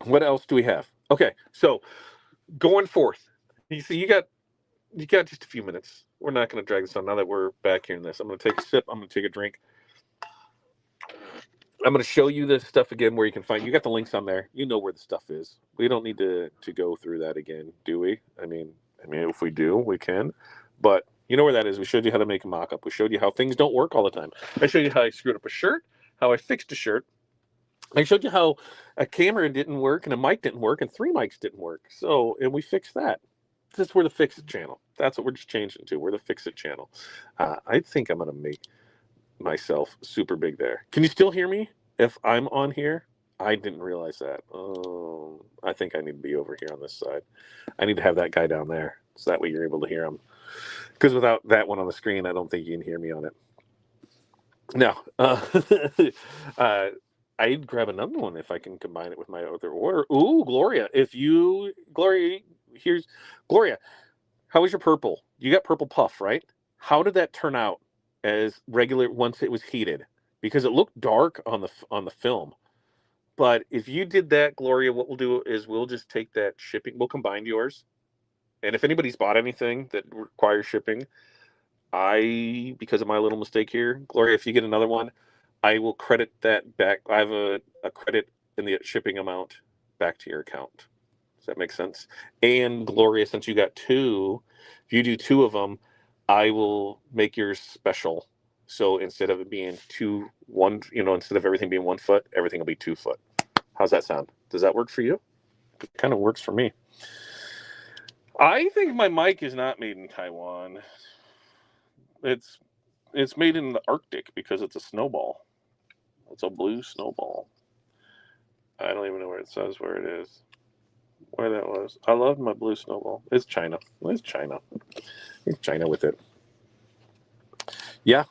What else do we have? Okay, so going forth. You see, you got just a few minutes. We're not going to drag this on now that we're back here in this. I'm going to take a sip. I'm going to take a drink. I'm going to show you this stuff again where you can find. You got the links on there. You know where the stuff is. We don't need to go through that again, do we? I mean, if we do, we can. But you know where that is. We showed you how to make a mock-up. We showed you how things don't work all the time. I showed you how I screwed up a shirt, how I fixed a shirt. I showed you how a camera didn't work and a mic didn't work and 3 mics didn't work. So, and we fixed that. This is where the Fix It channel. That's what we're just changing to. We're the Fix It channel. I think I'm going to make myself super big there. Can you still hear me if I'm on here? I didn't realize that. Oh, I think I need to be over here on this side. I need to have that guy down there so that way you're able to hear him. Because without that one on the screen, I don't think you can hear me on it. Now, I'd grab another one if I can combine it with my other order. Ooh, Gloria. Here's Gloria. How was your purple? You got purple puff, right? How did that turn out as regular once it was heated? Because it looked dark on the film. But if you did that, Gloria, what we'll do is we'll just take that shipping. We'll combine yours. And if anybody's bought anything that requires shipping, because of my little mistake here, Gloria, if you get another one, I will credit that back. I have a credit in the shipping amount back to your account. Does that make sense? And Gloria, since you got 2, if you do 2 of them, I will make yours special. So instead of it being instead of everything being 1 foot, everything will be 2 foot. How's that sound? Does that work for you? It kind of works for me. I think my mic is not made in Taiwan. It's made in the Arctic because it's a snowball. It's a blue snowball. I don't even know where it says where it is. Where that was. I love my blue snowball. It's China. It's China. It's China with it. Yeah.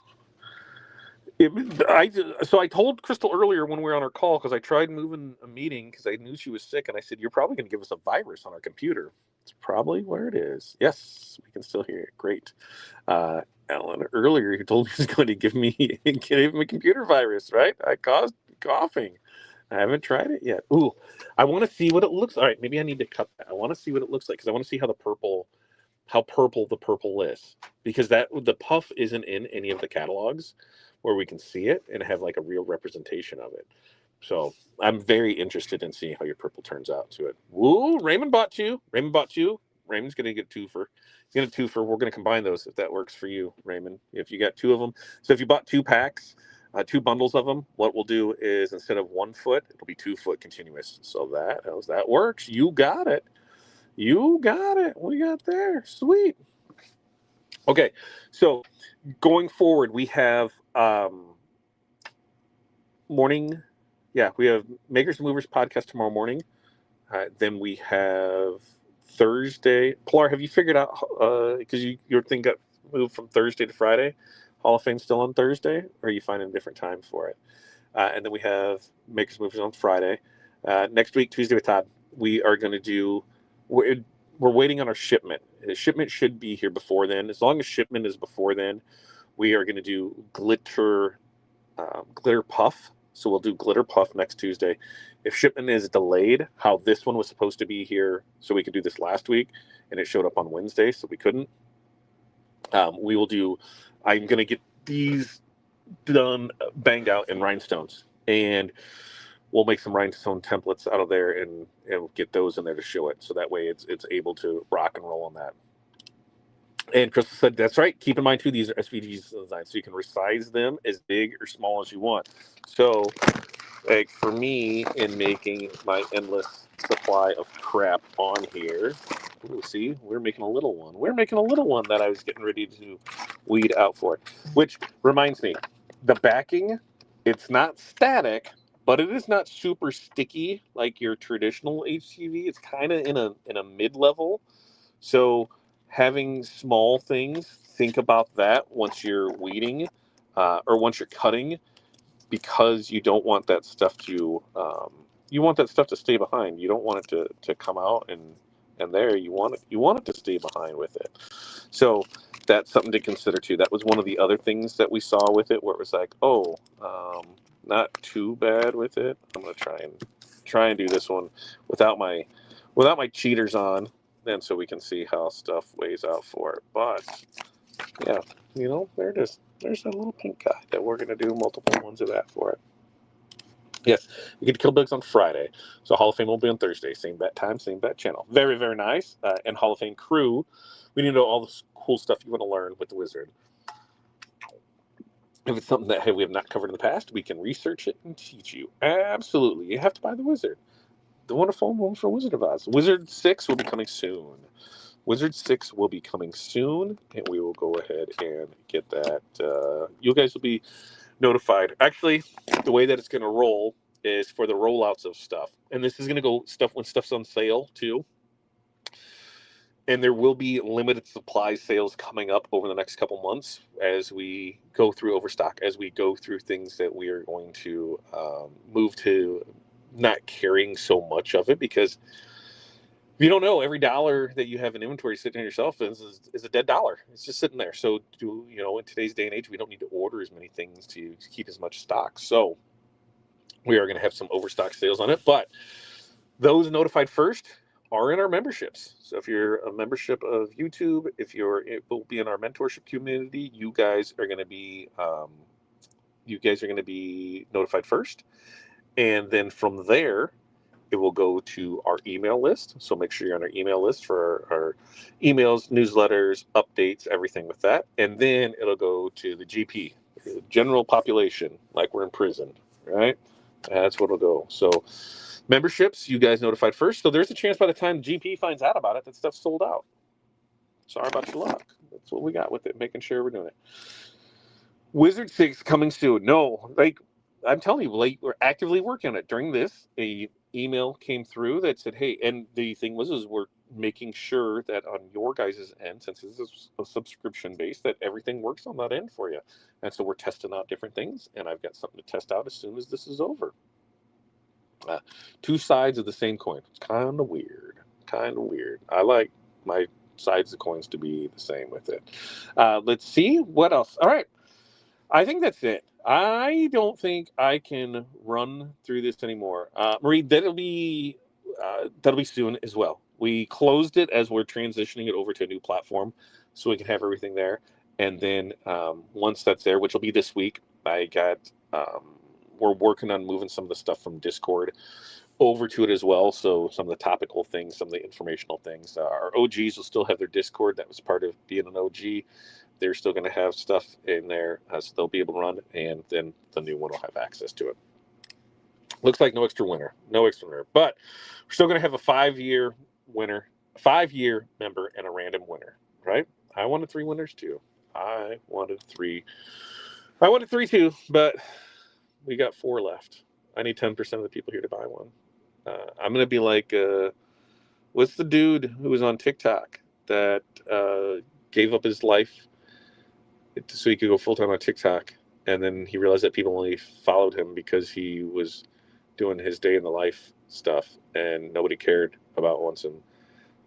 So I told Crystal earlier when we were on our call, because I tried moving a meeting because I knew she was sick, and I said, you're probably going to give us a virus on our computer. It's probably where it is. Yes, we can still hear it. Great. Alan, earlier he told me he was going to give me a computer virus, right? I caused coughing. I haven't tried it yet. Ooh, I want to see what it looks. All right, maybe I need to cut that. I want to see what it looks like because I want to see how purple the purple is, because the puff isn't in any of the catalogs where we can see it and have like a real representation of it. So I'm very interested in seeing how your purple turns out to it. Woo! Raymond bought 2. Raymond's gonna get 2 for. He's gonna 2 for. We're gonna combine those if that works for you, Raymond. If you got 2 of them, so if you bought 2 packs, 2 bundles of them, what we'll do is instead of 1 foot, it'll be 2 foot continuous. So that works. You got it. You got it. We got there. Sweet. Okay, so going forward, we have morning. Yeah, we have Makers and Movers podcast tomorrow morning. Then we have Thursday. Pilar, have you figured out, because your thing got moved from Thursday to Friday? Hall of Fame still on Thursday, or are you finding a different time for it? And then we have Makers Movers on Friday. Next week, Tuesday with Todd, we are going to do, we're waiting on our shipment. The shipment should be here before then. As long as shipment is before then, we are going to do glitter puff. So we'll do glitter puff next Tuesday. If shipment is delayed, how this one was supposed to be here, so we could do this last week, and it showed up on Wednesday, so we couldn't. We will do. I'm gonna get these done, banged out in rhinestones, and we'll make some rhinestone templates out of there, and get those in there to show it, so that way it's able to rock and roll on that. And Crystal said, that's right. Keep in mind, too, these are SVG's designs, so you can resize them as big or small as you want. So, like, for me, in making my endless supply of crap on here, ooh, see, we're making a little one. We're making a little one that I was getting ready to weed out for. Which reminds me, the backing, it's not static, but it is not super sticky like your traditional HTV. It's kind of in a mid-level. So having small things, think about that once you're weeding, or once you're cutting, because you don't want that stuff to you want that stuff to stay behind. You don't want it to come out and there you want it to stay behind with it. So that's something to consider too. That was one of the other things that we saw with it, where it was like, oh, not too bad with it. I'm gonna try and do this one without my cheaters on, then, so we can see how stuff weighs out for it. But yeah, there it is. There's that little pink guy that we're gonna do multiple ones of that for it. Yes, you get kill bugs on Friday, so Hall of Fame will be on Thursday. Same bat time, same bat channel. Very, very nice. And Hall of Fame crew, we need to know all the cool stuff you want to learn with the Wizard. If it's something that, hey, we have not covered in the past, we can research it and teach you. Absolutely, you have to buy the Wizard. The wonderful one for Wizard of Oz. Wizard 6 will be coming soon. Wizard 6 will be coming soon, and we will go ahead and get that. You guys will be notified. Actually, the way that it's going to roll is for the rollouts of stuff. And this is going to go stuff when stuff's on sale, too. And there will be limited supply sales coming up over the next couple months as we go through overstock, as we go through things that we are going to move to not carrying so much of it, because if you don't know, every dollar that you have in inventory sitting on yourself is a dead dollar. It's just sitting there. So, in today's day and age, we don't need to order as many things to keep as much stock. So we are going to have some overstock sales on it. But those notified first are in our memberships. So if you're a membership of YouTube, it will be in our mentorship community. You guys are going to be notified first, and then from there, it will go to our email list. So make sure you're on our email list for our emails, newsletters, updates, everything with that. And then it'll go to the GP, the general population, like we're in prison, right? That's what it'll go. So memberships, you guys notified first. So there's a chance by the time GP finds out about it, that stuff's sold out. Sorry about your luck. That's what we got with it, making sure we're doing it. Wizard 6 coming soon. No, I'm telling you, we're actively working on it. During this, a email came through that said, hey, and the thing was, we're making sure that on your guys' end, since this is a subscription base, that everything works on that end for you. And so we're testing out different things, and I've got something to test out as soon as this is over. Two sides of the same coin. It's kind of weird. I like my sides of coins to be the same with it. Let's see what else. All right. I think that's it. I don't think I can run through this anymore. Marie, that'll be soon as well. We closed it as we're transitioning it over to a new platform, so we can have everything there. And then once that's there, which will be this week, we're working on moving some of the stuff from Discord over to it as well. So some of the topical things, some of the informational things. Our OGs will still have their Discord. That was part of being an OG. They're still going to have stuff in there, so they'll be able to run, and then the new one will have access to it. Looks like no extra winner, but we're still going to have a 5-year winner, a 5-year member, and a random winner, right? I wanted 3 winners too. I wanted three too, but we got 4 left. I need 10% of the people here to buy one. I'm gonna be like, what's the dude who was on TikTok that gave up his life so he could go full time on TikTok, and then he realized that people only followed him because he was doing his day in the life stuff, and nobody cared about once. And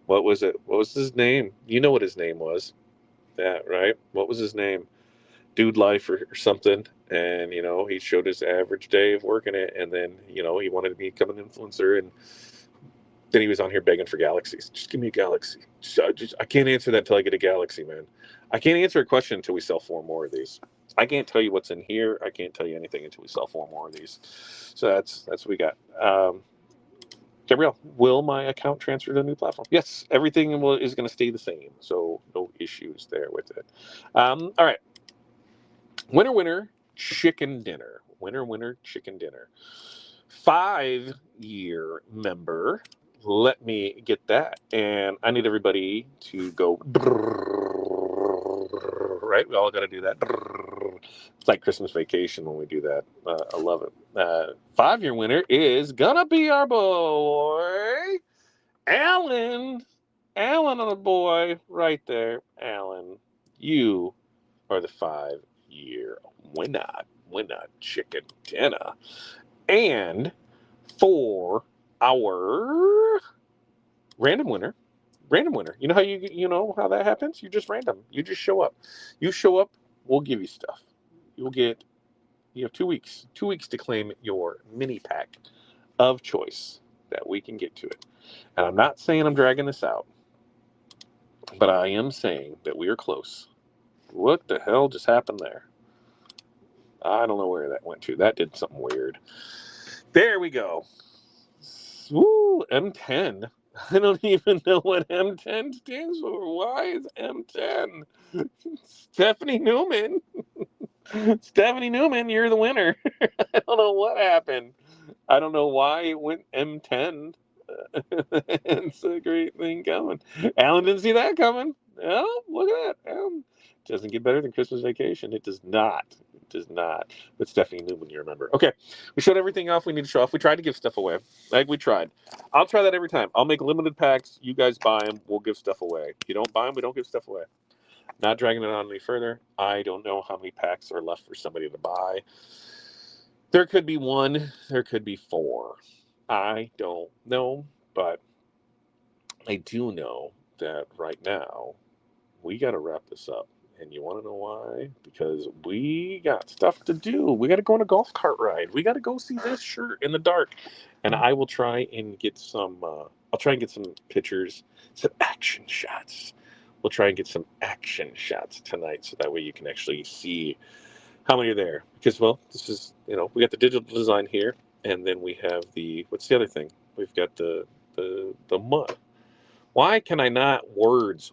what was it? What was his name? You know what his name was? That right? What was his name? Dude Life or something. And he showed his average day of working it, and then he wanted to become an influencer, and then he was on here begging for galaxies. Just give me a galaxy. I can't answer that until I get a galaxy, man. I can't answer a question until we sell 4 more of these. I can't tell you what's in here. I can't tell you anything until we sell 4 more of these. So that's what we got. Gabrielle, will my account transfer to a new platform? Yes, everything is going to stay the same. So no issues there with it. All right. Winner, chicken dinner. Winner, chicken dinner. 5-year member. Let me get that. And I need everybody to go. Right? We all got to do that. It's like Christmas vacation when we do that. I love it. 5-year winner is going to be our boy, Alan. Alan, on the boy, right there. Alan, you are the 5-year winner, chicken dinner. And for our random winner, you know how that happens? You just random. You just show up. You show up, we'll give you stuff. You have 2 weeks. 2 weeks to claim your mini pack of choice that we can get to it. And I'm not saying I'm dragging this out, but I am saying that we are close. What the hell just happened there? I don't know where that went to. That did something weird. There we go. Woo, M10. I don't even know what M10 stands for. Why is M10? Stephanie Newman. Stephanie Newman, you're the winner. I don't know what happened. I don't know why it went M10. It's a great thing coming. Alan didn't see that coming. Oh, look at that. Doesn't get better than Christmas Vacation. It does not. It does not. But Stephanie Newman, you remember. Okay. We showed everything off we need to show off. We tried to give stuff away. Like we tried. I'll try that every time. I'll make limited packs. You guys buy them. We'll give stuff away. If you don't buy them, we don't give stuff away. Not dragging it on any further. I don't know how many packs are left for somebody to buy. There could be 1. There could be 4. I don't know. But I do know that right now we got to wrap this up. And you want to know why? Because we got stuff to do. We got to go on a golf cart ride. We got to go see this shirt in the dark. And I will try and get some, I'll try and get some pictures, some action shots. We'll try and get some action shots tonight so that way you can actually see how many are there. Because, well, this is, we got the digital design here. And then we have what's the other thing? We've got the mud. Why can I not? Words,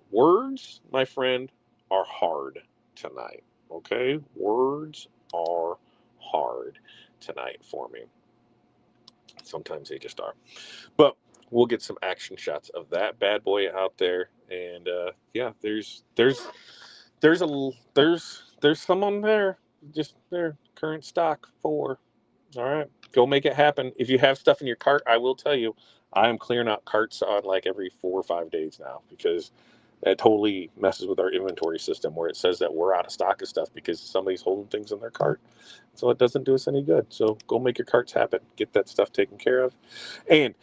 my friend, are hard tonight. Okay? Words are hard tonight for me. Sometimes they just are. But we'll get some action shots of that bad boy out there. And yeah, there's someone there. Just there. Current stock 4. All right. Go make it happen. If you have stuff in your cart, I will tell you, I am clearing out carts on like every 4 or 5 days now because that totally messes with our inventory system where it says that we're out of stock of stuff because somebody's holding things in their cart. So it doesn't do us any good. So go make your carts happen. Get that stuff taken care of. And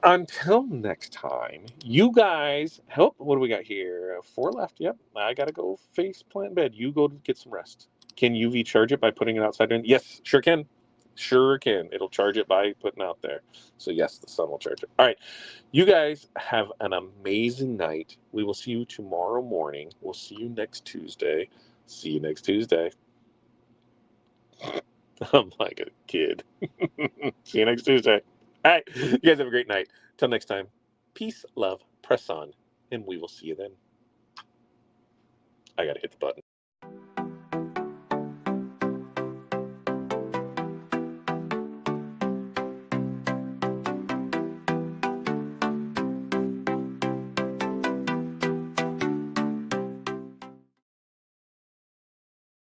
until next time, you guys help. What do we got here? 4 left. Yep. I got to go face plant bed. You go get some rest. Can UV charge it by putting it outside? Yes, sure can. Sure can. It'll charge it by putting out there. So yes, the sun will charge it. All right. You guys have an amazing night. We will see you tomorrow morning. We'll see you next Tuesday. See you next Tuesday. I'm like a kid. See you next Tuesday. All right. You guys have a great night. Till next time. Peace, love, press on, and we will see you then. I got to hit the button.